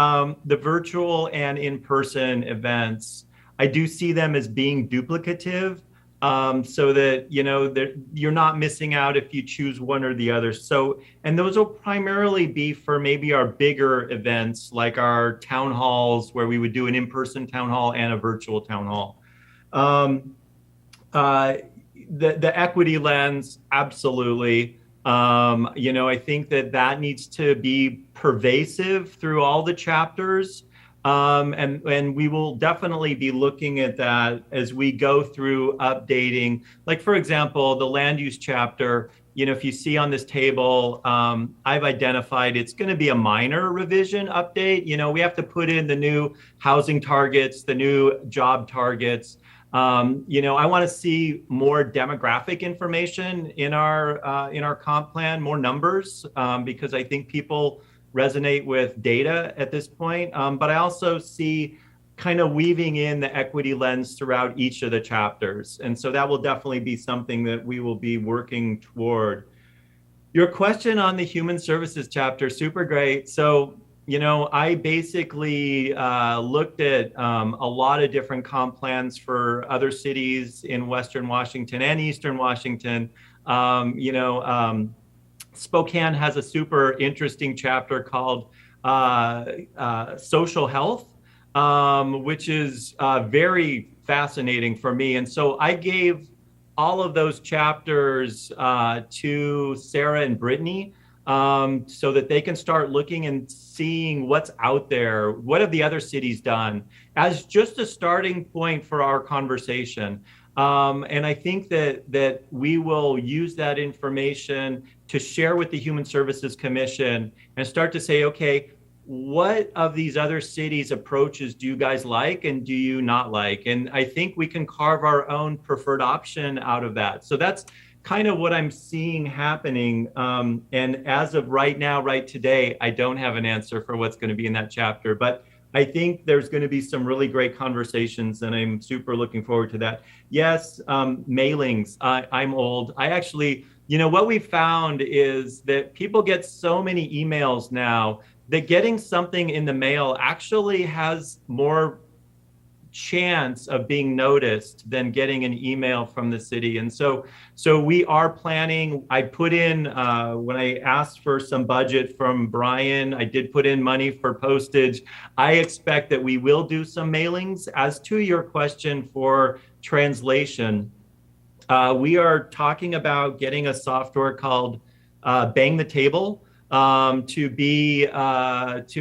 H: the virtual and in-person events, I do see them as being duplicative, so that you're not missing out if you choose one or the other. So, and those will primarily be for maybe our bigger events, like our town halls, where we would do an in-person town hall and a virtual town hall. The equity lens, absolutely. I think that needs to be pervasive through all the chapters. And we will definitely be looking at that as we go through updating. Like, for example, the land use chapter, if you see on this table, I've identified it's going to be a minor revision update. We have to put in the new housing targets, the new job targets. I want to see more demographic information in our comp plan, more numbers, because I think people resonate with data at this point. But I also see kind of weaving in the equity lens throughout each of the chapters. And so that will definitely be something that we will be working toward. Your question on the human services chapter, super great. So, I basically looked at a lot of different comp plans for other cities in Western Washington and Eastern Washington. Spokane has a super interesting chapter called Social Health, which is very fascinating for me. And so I gave all of those chapters to Sarah and Brittany, so that they can start looking and seeing what's out there. What have the other cities done as just a starting point for our conversation? And I think that we will use that information to share with the Human Services Commission and start to say, okay, what of these other cities' approaches do you guys like and do you not like? And I think we can carve our own preferred option out of that. So that's kind of what I'm seeing happening. And as of right now, right today, I don't have an answer for what's going to be in that chapter, but I think there's going to be some really great conversations, and I'm super looking forward to that. Yes, mailings. I'm old. I actually, what we found is that people get so many emails now that getting something in the mail actually has more chance of being noticed than getting an email from the city. And so we are planning. I put in, when I asked for some budget from Brian, I did put in money for postage. I expect that we will do some mailings. As to your question for translation, we are talking about getting a software called Bang the Table, to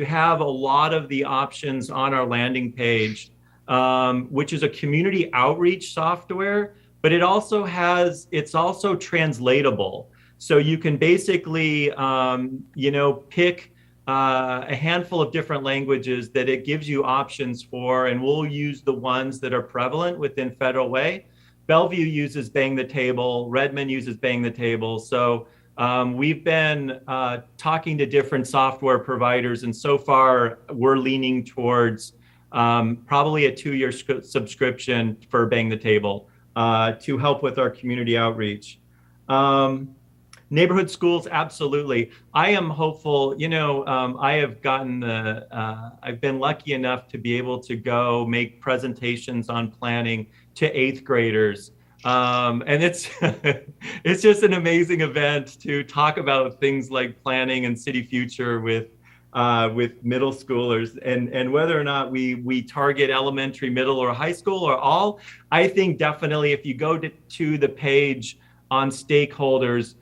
H: have a lot of the options on our landing page, which is a community outreach software, but it's also translatable. So you can basically, pick a handful of different languages that it gives you options for, and we'll use the ones that are prevalent within Federal Way. Bellevue uses Bang the Table, Redmond uses Bang the Table. So we've been talking to different software providers, and so far we're leaning towards probably a 2-year subscription for Bang the Table to help with our community outreach. Neighborhood schools, absolutely. I am hopeful. I have I've been lucky enough to be able to go make presentations on planning to 8th graders. And it's it's just an amazing event to talk about things like planning and city future with middle schoolers, and whether or not we target elementary, middle, or high school or all. I think definitely if you go to the page on stakeholders,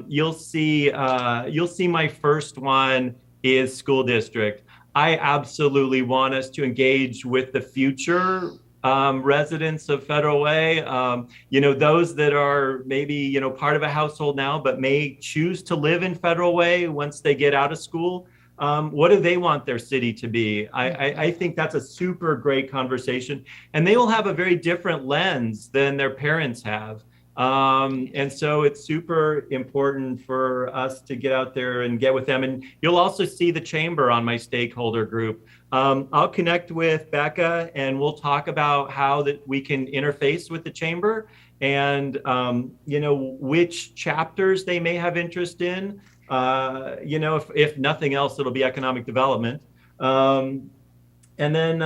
H: you'll see my first one is school district. I absolutely want us to engage with the future residents of Federal Way, those that are maybe, part of a household now, but may choose to live in Federal Way once they get out of school. What do they want their city to be? I think that's a super great conversation, and they will have a very different lens than their parents have. And so it's super important for us to get out there and get with them. And you'll also see the chamber on my stakeholder group. I'll connect with Becca, and we'll talk about how that we can interface with the chamber, and which chapters they may have interest in. If nothing else, it'll be economic development. And then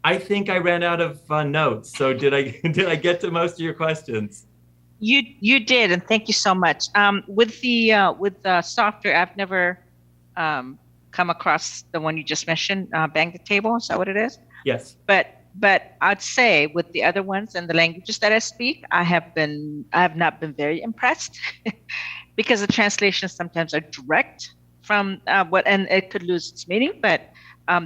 H: I think I ran out of notes. So did I get to most of your questions?
J: You did, and thank you so much. With the software, I've never come across the one you just mentioned, Bang the Table. Is that what it is?
H: Yes.
J: But I'd say with the other ones and the languages that I speak, I have not been very impressed because the translations sometimes are direct from and it could lose its meaning, but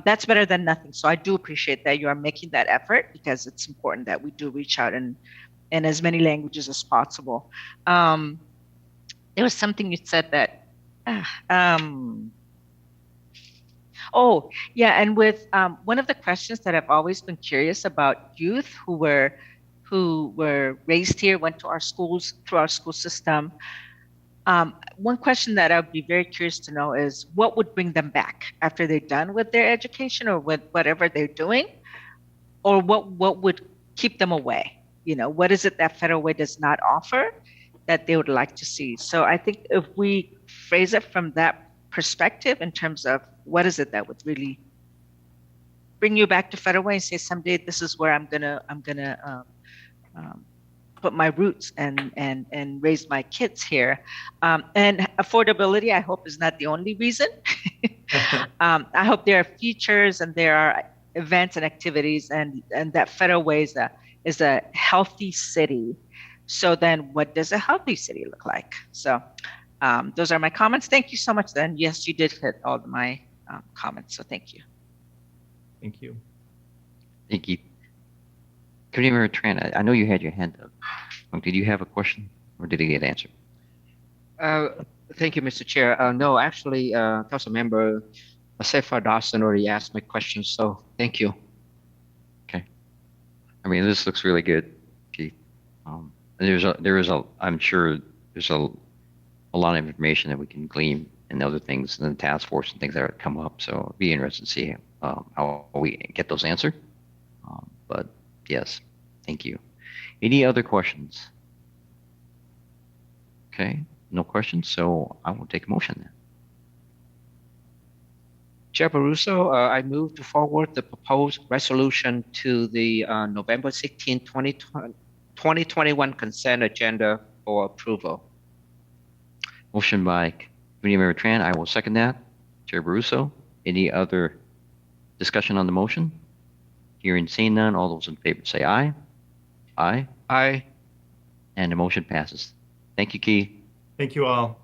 J: that's better than nothing. So I do appreciate that you are making that effort, because it's important that we do reach out in as many languages as possible. There was something you said that, oh yeah, and with one of the questions that I've always been curious about youth who were raised here, went to our schools, through our school system. One question that I would be very curious to know is what would bring them back after they're done with their education or with whatever they're doing, or what would keep them away? What is it that Federal Way does not offer that they would like to see? So I think if we phrase it from that perspective in terms of what is it that would really bring you back to Federal Way and say someday this is where I'm gonna put my roots and raise my kids here. And affordability, I hope, is not the only reason. I hope there are features and there are events and activities, and that Federal Way is a healthy city. So then what does a healthy city look like? So those are my comments. Thank you so much then. Yes, you did hit all of my comments, so thank you.
H: Thank you.
B: Thank you. Committee Tran, I know you had your hand up. Did you have a question, or did it get answered?
C: Thank you, Mr. Chair. No, actually, Council Member Sefa Dawson already asked my question, so thank you.
B: Okay. I mean, this looks really good, Keith. I'm sure there's a lot of information that we can glean and other things in the task force and things that come up. So it'd be interesting to see how we get those answered. But yes, thank you. Any other questions? Okay, no questions. So I will take a motion then.
C: Chair Baruso, I move to forward the proposed resolution to the November 16, 2021 consent agenda for approval.
B: Motion by Committee Member Tran. I will second that. Chair Baruso, any other discussion on the motion? Hearing seeing none, all those in favor say aye. Aye.
C: Aye.
B: And the motion passes. Thank you, Keith.
H: Thank you all.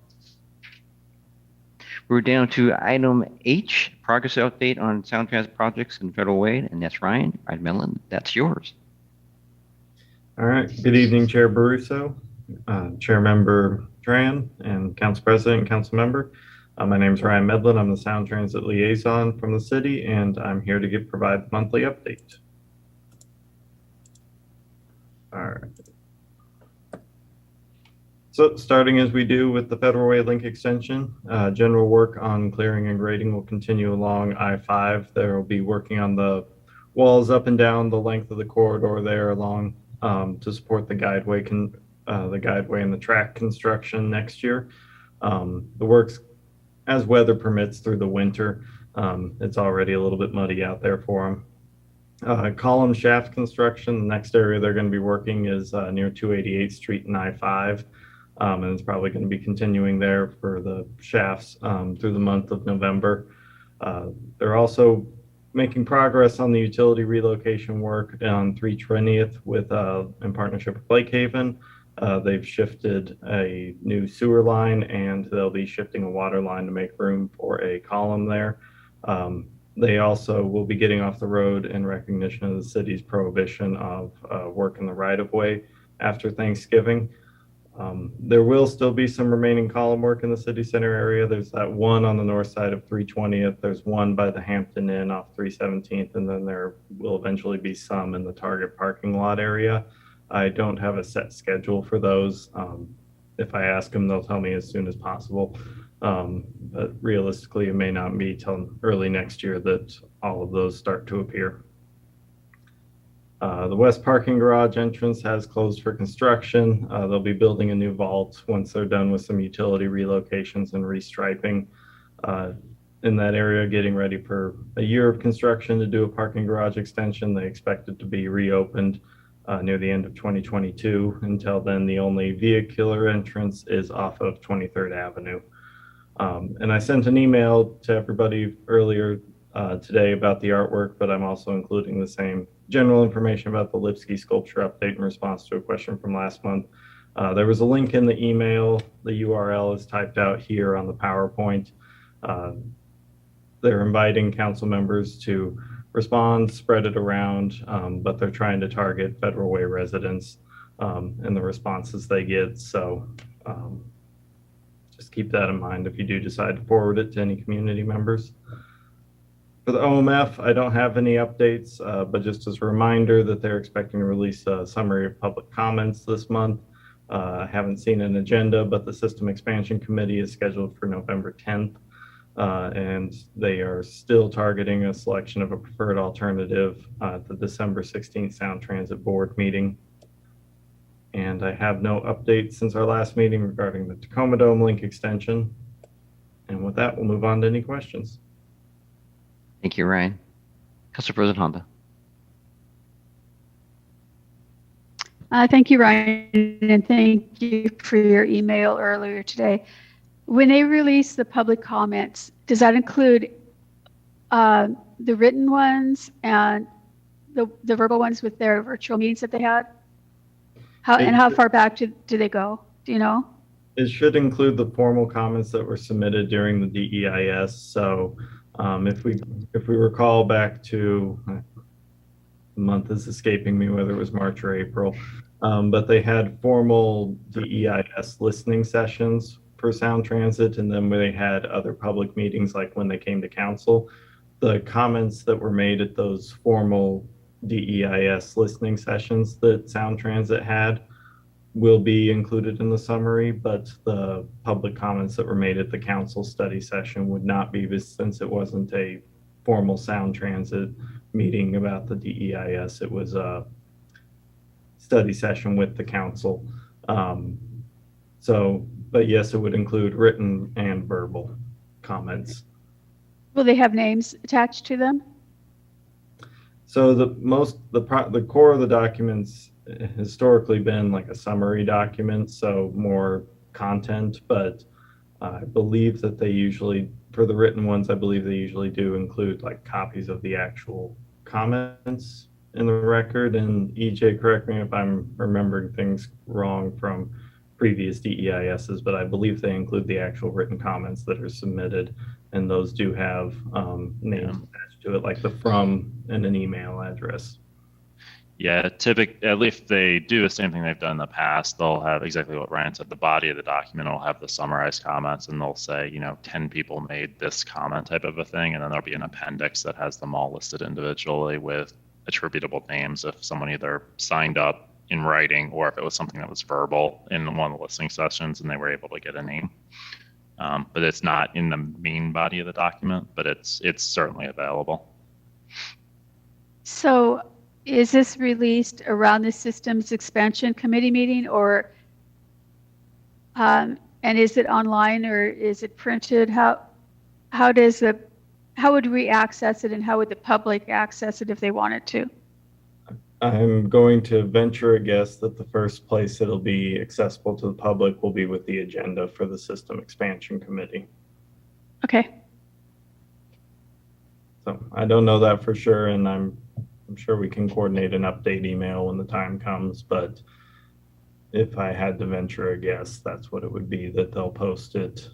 B: We're down to item H, progress update on sound transit projects in Federal Way, and that's Ryan. Ryan Mellon, that's yours.
K: All right. Good evening, Chair Baruso, Chair Member Tran, and Council President and Council Member. My name is Ryan Medlin. I'm the Sound Transit Liaison from the city, and I'm here to provide the monthly update. All right. So starting as we do with the Federal Way Link extension, general work on clearing and grading will continue along I-5. There will be working on the walls up and down the length of the corridor there along to support the guideway and the track construction next year. The works as weather permits through the winter. It's already a little bit muddy out there for them. Column shaft construction, the next area they're going to be working is near 288th Street and I-5. And it's probably going to be continuing there for the shafts through the month of November. They're also making progress on the utility relocation work on 320th in partnership with Lake Haven. They've shifted a new sewer line, and they'll be shifting a water line to make room for a column there. They also will be getting off the road in recognition of the city's prohibition of work in the right-of-way after Thanksgiving. There will still be some remaining column work in the city center area. There's that one on the north side of 320th. There's one by the Hampton Inn off 317th, and then there will eventually be some in the Target parking lot area. I don't have a set schedule for those. If I ask them, they'll tell me as soon as possible. But realistically, it may not be till early next year that all of those start to appear. The west parking garage entrance has closed for construction. They'll be building a new vault once they're done with some utility relocations and restriping in that area, getting ready for a year of construction to do a parking garage extension. They expect it to be reopened near the end of 2022. Until then, the only vehicular entrance is off of 23rd Avenue. And I sent an email to everybody earlier today about the artwork, but I'm also including the same general information about the Lipsky sculpture update in response to a question from last month. There was a link in the email. The URL is typed out here on the PowerPoint. They're inviting council members to respond, spread it around, but they're trying to target Federal Way residents and the responses they get. So just keep that in mind if you do decide to forward it to any community members. For the OMF, I don't have any updates, but just as a reminder that they're expecting to release a summary of public comments this month. I haven't seen an agenda, but the System Expansion Committee is scheduled for November 10th, and they are still targeting a selection of a preferred alternative at the December 16th Sound Transit Board meeting. And I have no updates since our last meeting regarding the Tacoma Dome link extension. And with that, we'll move on to any questions.
B: Thank you, Ryan. Council President Honda.
E: Thank you, Ryan, and thank you for your email earlier today. When they release the public comments, does that include the written ones and the verbal ones with their virtual meetings that they had? How far back do they go? Do you know?
K: It should include the formal comments that were submitted during the DEIS. So if we recall back to, the month is escaping me whether it was March or April, but they had formal DEIS listening sessions for Sound Transit, and then they had other public meetings like when they came to council. The comments that were made at those formal DEIS listening sessions that Sound Transit had will be included in the summary, but the public comments that were made at the council study session would not be, since it wasn't a formal Sound Transit meeting about the DEIS. It was a study session with the council. But yes, it would include written and verbal comments.
E: Will they have names attached to them?
K: So the core of the documents historically been like a summary document, so more content, but I believe that they usually, for the written ones, I believe they usually do include like copies of the actual comments in the record. And EJ, correct me if I'm remembering things wrong from previous DEISs, but I believe they include the actual written comments that are submitted, and those do have names attached to it, like the from and an email address.
G: Yeah, at least they do the same thing they've done in the past. They'll have exactly what Ryan said. The body of the document will have the summarized comments, and they'll say, 10 people made this comment type of a thing. And then there'll be an appendix that has them all listed individually with attributable names if someone either signed up in writing or if it was something that was verbal in one of the listening sessions and they were able to get a name. But it's not in the main body of the document, but it's certainly available.
E: So is this released around the Systems Expansion Committee meeting, or and is it online or is it printed? How would we access it, and how would the public access it if they wanted to?
K: I'm going to venture a guess that the first place it'll be accessible to the public will be with the agenda for the System Expansion Committee.
E: Okay.
K: So I don't know that for sure, and I'm sure we can coordinate an update email when the time comes, but if I had to venture a guess, that's what it would be, that they'll post it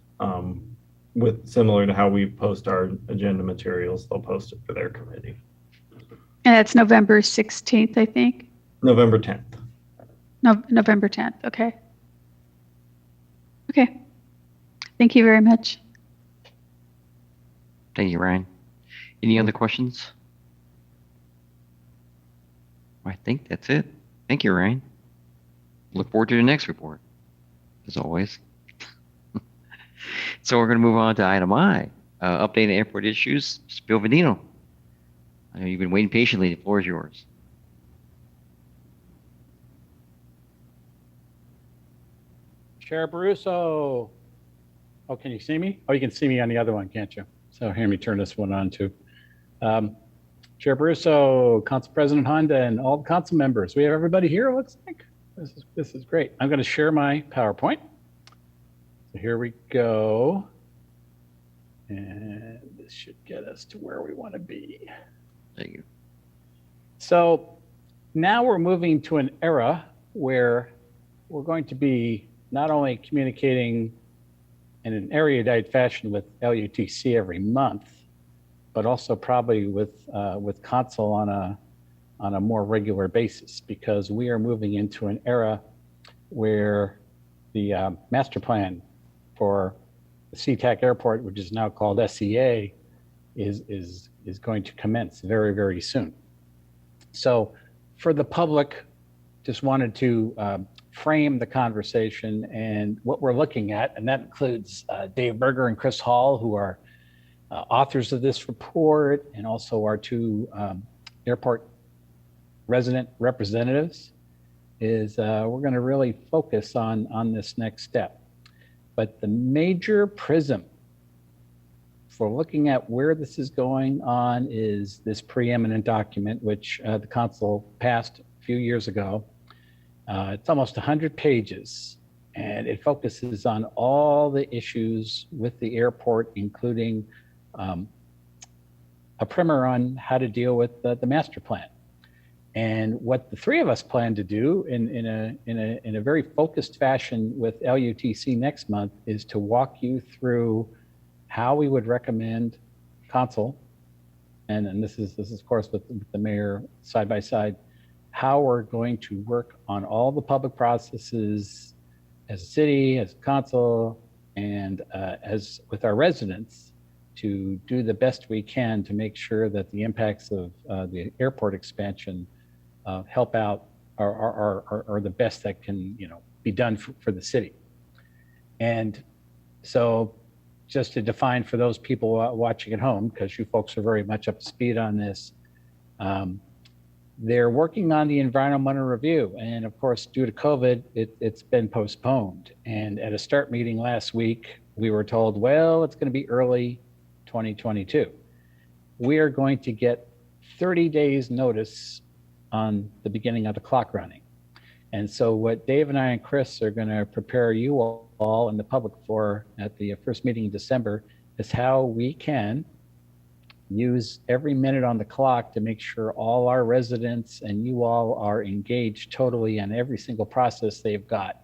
K: with similar to how we post our agenda materials, they'll post it for their committee.
E: And that's November 16th, I think.
K: November 10th.
E: No, November 10th. Okay. Okay. Thank you very much.
B: Thank you, Ryan. Any other questions? I think that's it. Thank you, Ryan. Look forward to the next report, as always. So we're going to move on to item I, updating airport issues. Bill Venino. I know you've been waiting patiently. The floor is yours.
L: Chair Baruso. Oh, can you see me? Oh, you can see me on the other one, can't you? So here, let me turn this one on too. Chair Baruso, Council President Honda, and all the council members. We have everybody here, it looks like. This is great. I'm going to share my PowerPoint. So here we go. And this should get us to where we want to be.
B: Thank you.
L: So now we're moving to an era where we're going to be not only communicating in an erudite fashion with LUTC every month, but also probably with Council on a more regular basis, because we are moving into an era where the master plan for the SeaTac Airport, which is now called SEA, is going to commence very, very soon. So for the public, just wanted to frame the conversation and what we're looking at, and that includes Dave Berger and Chris Hall, who are authors of this report, and also our two airport resident representatives, is we're going to really focus on this next step. But the major prism for looking at where this is going on is this preeminent document, which the council passed a few years ago. It's almost 100 pages, and it focuses on all the issues with the airport, including a primer on how to deal with the master plan. And what the three of us plan to do in a very focused fashion with LUTC next month is to walk you through how we would recommend council, and this is of course with the mayor side by side, how we're going to work on all the public processes as a city, as a council, and as with our residents to do the best we can to make sure that the impacts of the airport expansion help out are the best that can be done for the city. And so just to define for those people watching at home, because you folks are very much up to speed on this, they're working on the environmental review. And of course, due to COVID, it's been postponed. And at a start meeting last week, we were told, well, it's going to be early 2022. We are going to get 30 days notice on the beginning of the clock running. And so what Dave and I and Chris are going to prepare you all and the public for at the first meeting in December is how we can use every minute on the clock to make sure all our residents and you all are engaged totally on every single process they've got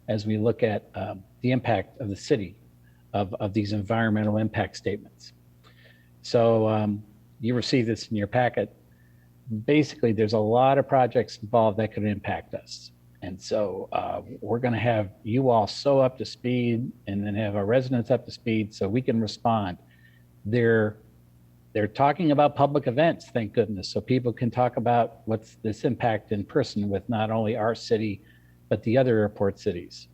L: as we look at the impact of the city of these environmental impact statements. So you received this in your packet. Basically, there's a lot of projects involved that could impact us. And so we're going to have you all so up to speed and then have our residents up to speed so we can respond. They're talking about public events, thank goodness, so people can talk about what's this impact in person with not only our city, but the other airport cities.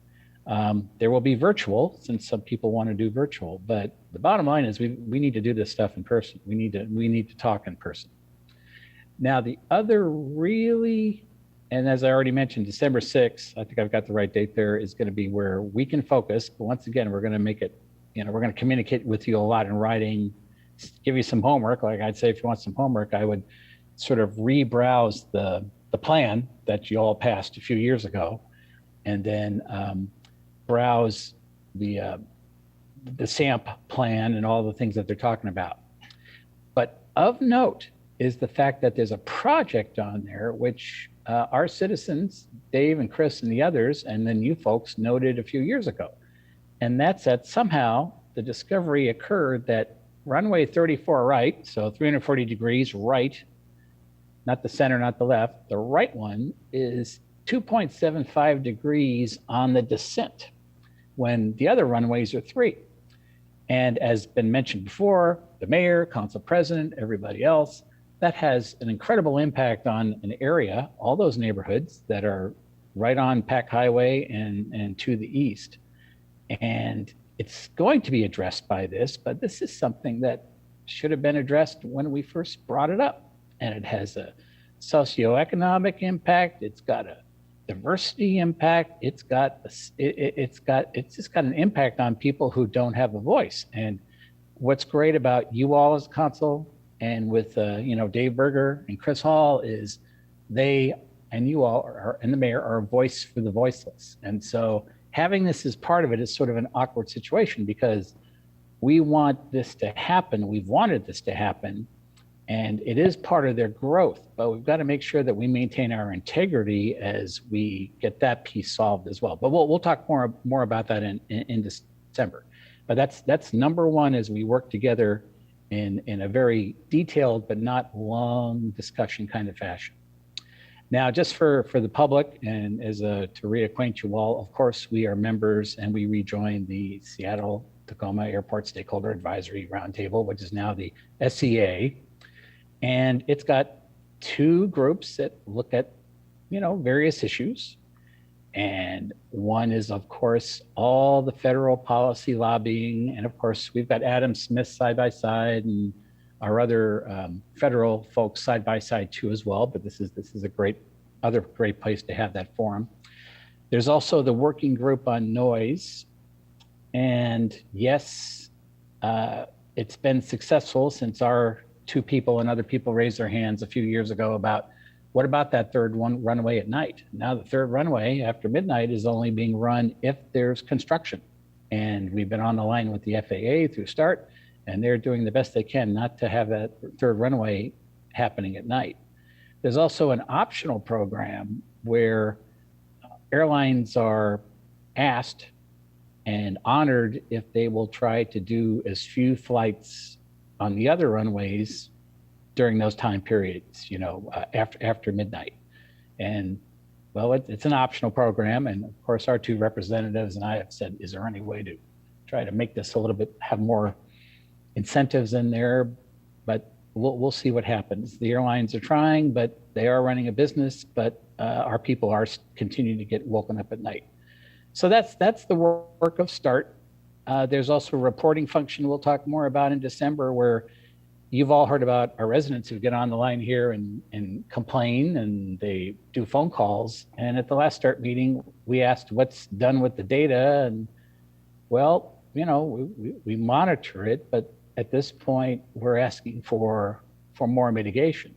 L: There will be virtual, since some people want to do virtual, but the bottom line is we need to do this stuff in person. We need to talk in person. Now, the other really, and as I already mentioned, December 6th, I think I've got the right date there, is going to be where we can focus. But once again, we're going to make it, we're going to communicate with you a lot in writing, give you some homework. Like I'd say, if you want some homework, I would sort of re-browse the plan that you all passed a few years ago, and then browse the SAMP plan and all the things that they're talking about. But of note is the fact that there's a project on there which our citizens, Dave and Chris and the others, and then you folks noted a few years ago. And that's that somehow the discovery occurred that runway 34 right, so 340 degrees right, not the center, not the left, the right one is 2.75 degrees on the descent when the other runways are 3. And as been mentioned before, the mayor, council president, everybody else, that has an incredible impact on an area, all those neighborhoods that are right on Pack Highway and to the east. And it's going to be addressed by this, but this is something that should have been addressed when we first brought it up. And it has a socioeconomic impact. It's got a diversity impact. It's just got an impact on people who don't have a voice. And what's great about you all as council and with Dave Berger and Chris Hall is they and you all are, and the mayor are a voice for the voiceless. And so having this as part of it is sort of an awkward situation because we want this to happen. We've wanted this to happen, and it is part of their growth, but we've got to make sure that we maintain our integrity as we get that piece solved as well. But we'll talk more about that in December. But that's number one as we work together in a very detailed but not long discussion kind of fashion. Now, just for the public and to reacquaint you all, of course, we are members and we rejoined the Seattle-Tacoma Airport Stakeholder Advisory Roundtable, which is now the SEA. And it's got 2 groups that look at, various issues. And one is, of course, all the federal policy lobbying. And of course, we've got Adam Smith side by side and our other federal folks side by side too as well. But this is a great place to have that forum. There's also the working group on noise. And yes, it's been successful since our 2 people and other people raised their hands a few years ago about what about that third runway at night? Now the third runway after midnight is only being run if there's construction. And we've been on the line with the FAA through START, and they're doing the best they can not to have that third runway happening at night. There's also an optional program where airlines are asked and honored if they will try to do as few flights on the other runways during those time periods, after midnight. And well, it's an optional program. And of course, our 2 representatives and I have said, is there any way to try to make this a little bit, have more incentives in there? But we'll see what happens. The airlines are trying, but they are running a business, but our people are continuing to get woken up at night. So that's the work of START. There's also a reporting function we'll talk more about in December, where you've all heard about our residents who get on the line here and complain, and they do phone calls. And at the last START meeting, we asked what's done with the data. And well, we monitor it, but at this point, we're asking for more mitigation.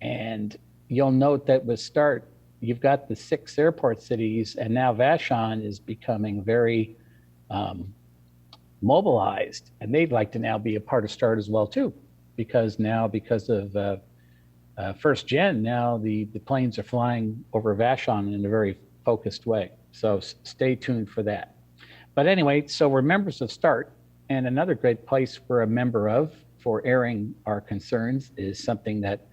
L: And you'll note that with START, you've got the 6 airport cities, and now Vashon is becoming very mobilized, and they'd like to now be a part of START as well too, because of first gen, now the planes are flying over Vashon in a very focused way. So stay tuned for that. But anyway, so we're members of START, and another great place we're a member of for airing our concerns is something that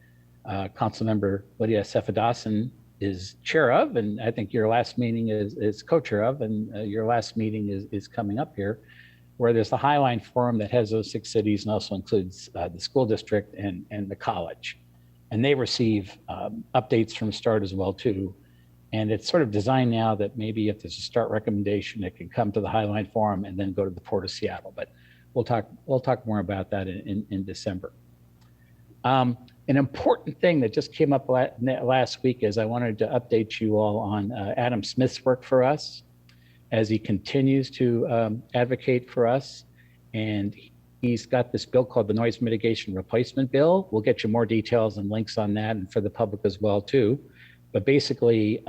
L: Councilmember Lydia Sefadasan is chair of, and I think your last meeting is co-chair of, and your last meeting is coming up here, where there's the Highline Forum that has those 6 cities and also includes the school district and the college. And they receive updates from START as well too. And it's sort of designed now that maybe if there's a START recommendation, it can come to the Highline Forum and then go to the Port of Seattle. But we'll talk more about that in December. An important thing that just came up last week is I wanted to update you all on Adam Smith's work for us as he continues to advocate for us. And he's got this bill called the Noise Mitigation Replacement Bill. We'll get you more details and links on that, and for the public as well too. But basically,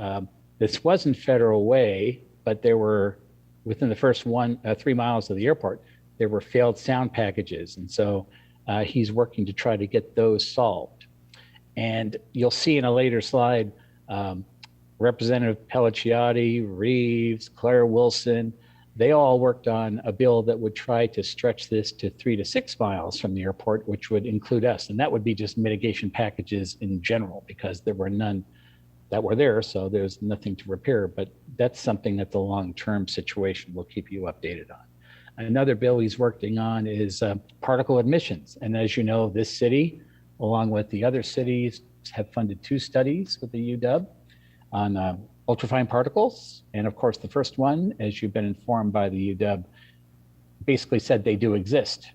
L: this wasn't federal way, but there were, within the first 3 miles of the airport, there were failed sound packages. And so he's working to try to get those solved. And you'll see in a later slide, Representative Pelliciotti, Reeves, Claire Wilson, they all worked on a bill that would try to stretch this to 3 to 6 miles from the airport, which would include us. And that would be just mitigation packages in general, because there were none that were there, so there's nothing to repair. But that's something that's a long-term situation we'll keep you updated on. Another bill he's working on is particle emissions. And as you know, this city, along with the other cities, have funded 2 studies with the UW on ultrafine particles. And of course, the first one, as you've been informed by the UW, basically said they do exist.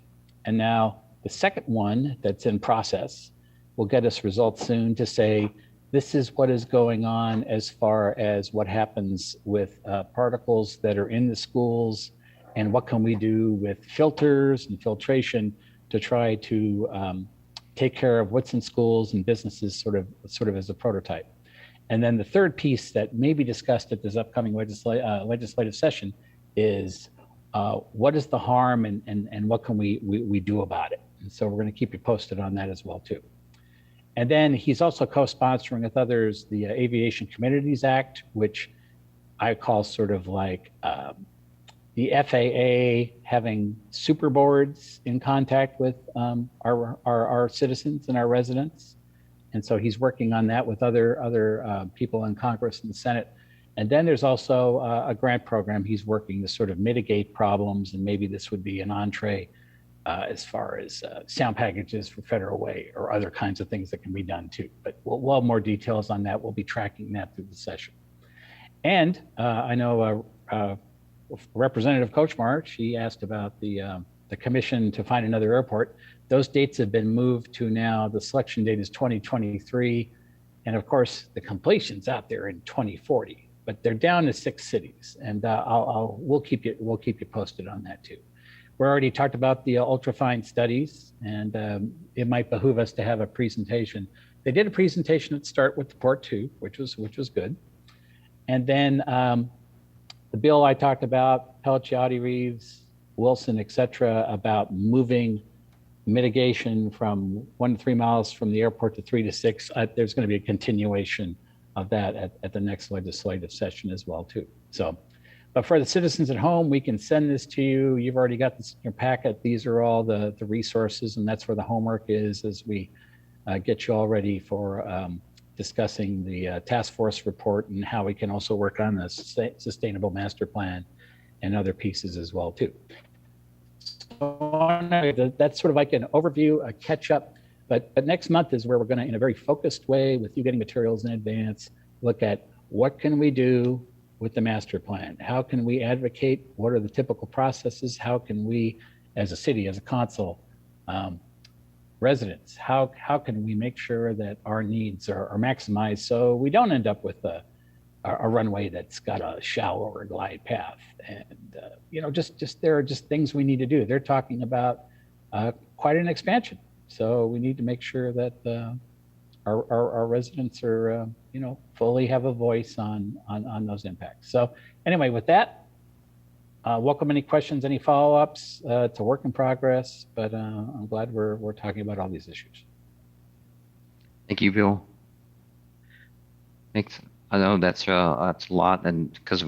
L: And now the second one that's in process will get us results soon to say, this is what is going on as far as what happens with particles that are in the schools, and what can we do with filters and filtration to try to take care of what's in schools and businesses sort of as a prototype. And then the third piece that may be discussed at this upcoming legislative session is what is the harm and what can we do about it? And so we're going to keep you posted on that as well too. And then he's also co-sponsoring with others the Aviation Communities Act, which I call sort of like the FAA having super boards in contact with our citizens and our residents. And so he's working on that with other people in Congress and the Senate. And then there's also a grant program he's working to sort of mitigate problems, and maybe this would be an entree as far as sound packages for Federal Way or other kinds of things that can be done too. But we'll have more details on that. We'll be tracking that through the session. And I know Representative Kochmar, she asked about the commission to find another airport. Those dates have been moved to now, the selection date is 2023. And of course, the completion's out there in 2040, but they're down to 6 cities. And we'll keep you posted on that too. We already talked about the ultrafine studies, and it might behoove us to have a presentation. They did a presentation at START with the Port 2, which was good. And then the bill I talked about, Pelliciotti, Reeves, Wilson, et cetera, about moving mitigation from 1 to 3 miles from the airport to 3 to 6. There's going to be a continuation of that at the next legislative session as well too. So, but for the citizens at home, we can send this to you. You've already got this in your packet. These are all the resources, and that's where the homework is as we get you all ready for discussing the task force report and how we can also work on the sustainable master plan and other pieces as well too. So that's sort of like an overview, a catch up, but next month is where we're going to, in a very focused way with you getting materials in advance, look at what can we do with the master plan? How can we advocate? What are the typical processes? How can we, as a city, as a council, residents, how can we make sure that our needs are maximized so we don't end up with a runway that's got a shallow or glide path? And just there are just things we need to do. They're talking about quite an expansion. So we need to make sure that our residents are, fully have a voice on those impacts. So anyway, with that, welcome any questions, any follow-ups. It's a work in progress, but I'm glad we're talking about all these issues.
B: Thank you, Bill. I know that's a lot, and because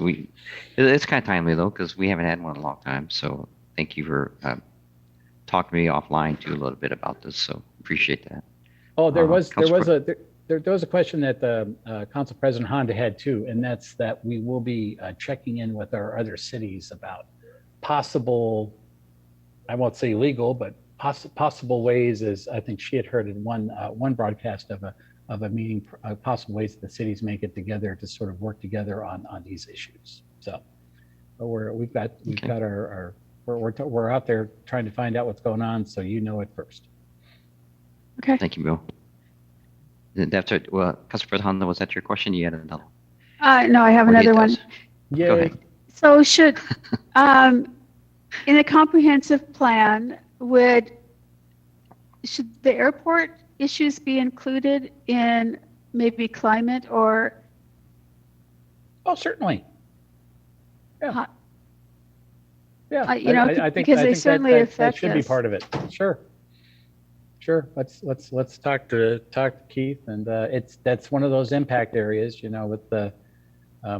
B: it's kind of timely though, because we haven't had one in a long time. So thank you for talking to me offline too a little bit about this. So appreciate that.
L: Oh, there was a question that Council President Honda had too, and that's that we will be checking in with our other cities about possible, I won't say legal, but possible ways, as I think she had heard in one broadcast of a meeting, possible ways that the cities may get together to sort of work together on these issues. So we've got we're out there trying to find out what's going on, so you know it first.
E: Okay.
B: Thank you, Bill. That's it. Well, Council President Honda, was that your question? You had another?
E: No, I have another one.
L: Yeah.
B: Go ahead.
E: So should, in a comprehensive plan, should the airport issues be included in maybe climate or?
L: Oh, certainly. Yeah. Yeah.
E: I think because they certainly affect
L: that should be
E: us.
L: part of it. Sure. Let's talk to Keith, and that's one of those impact areas, with the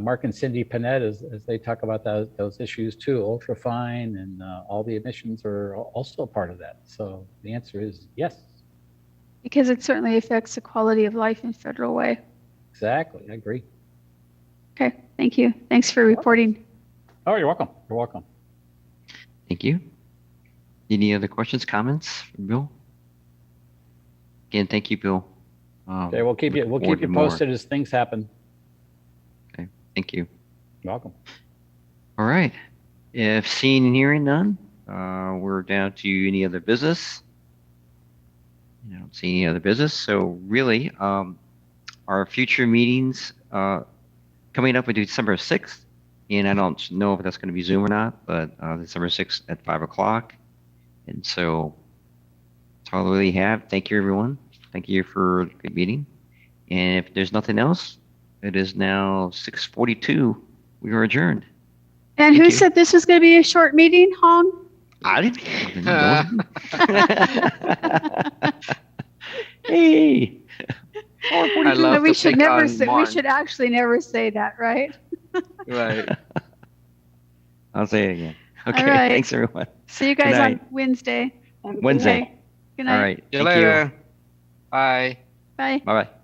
L: Mark and Cindy Panett as they talk about those issues too. Ultrafine and all the emissions are also part of that. So the answer is yes.
E: Because it certainly affects the quality of life in Federal Way.
L: Exactly, I agree.
E: Okay, thank you. Thanks for reporting.
L: Oh, you're welcome. You're welcome.
B: Thank you. Any other questions, comments from Bill? Again, thank you, Bill.
L: Okay, we'll keep you posted as things happen.
B: Okay, thank you.
L: You're welcome.
B: All right. If seeing and hearing none, we're down to any other business. I don't see any other business. So really, our future meetings coming up with December 6th, and I don't know if that's going to be Zoom or not, but December 6th at 5 o'clock. And so that's all we really have. Thank you, everyone. Thank you for a good meeting. And if there's nothing else, it is now 6:42. We are adjourned.
E: And who said this was going to be a short meeting, Hong?
B: I didn't. Hey.
C: I love
E: we
C: to
E: should
C: pick
E: never
C: on
E: say.
C: Juan.
E: We should actually never say that, right?
C: Right.
B: I'll say it again. Okay.
E: All right.
B: Thanks, everyone.
E: See you guys
B: Good
E: on
B: night.
E: Wednesday.
B: Wednesday.
E: Okay. Good night.
B: All right.
C: See you
B: Thank you.
C: later. Bye.
E: Bye.
B: Bye-bye.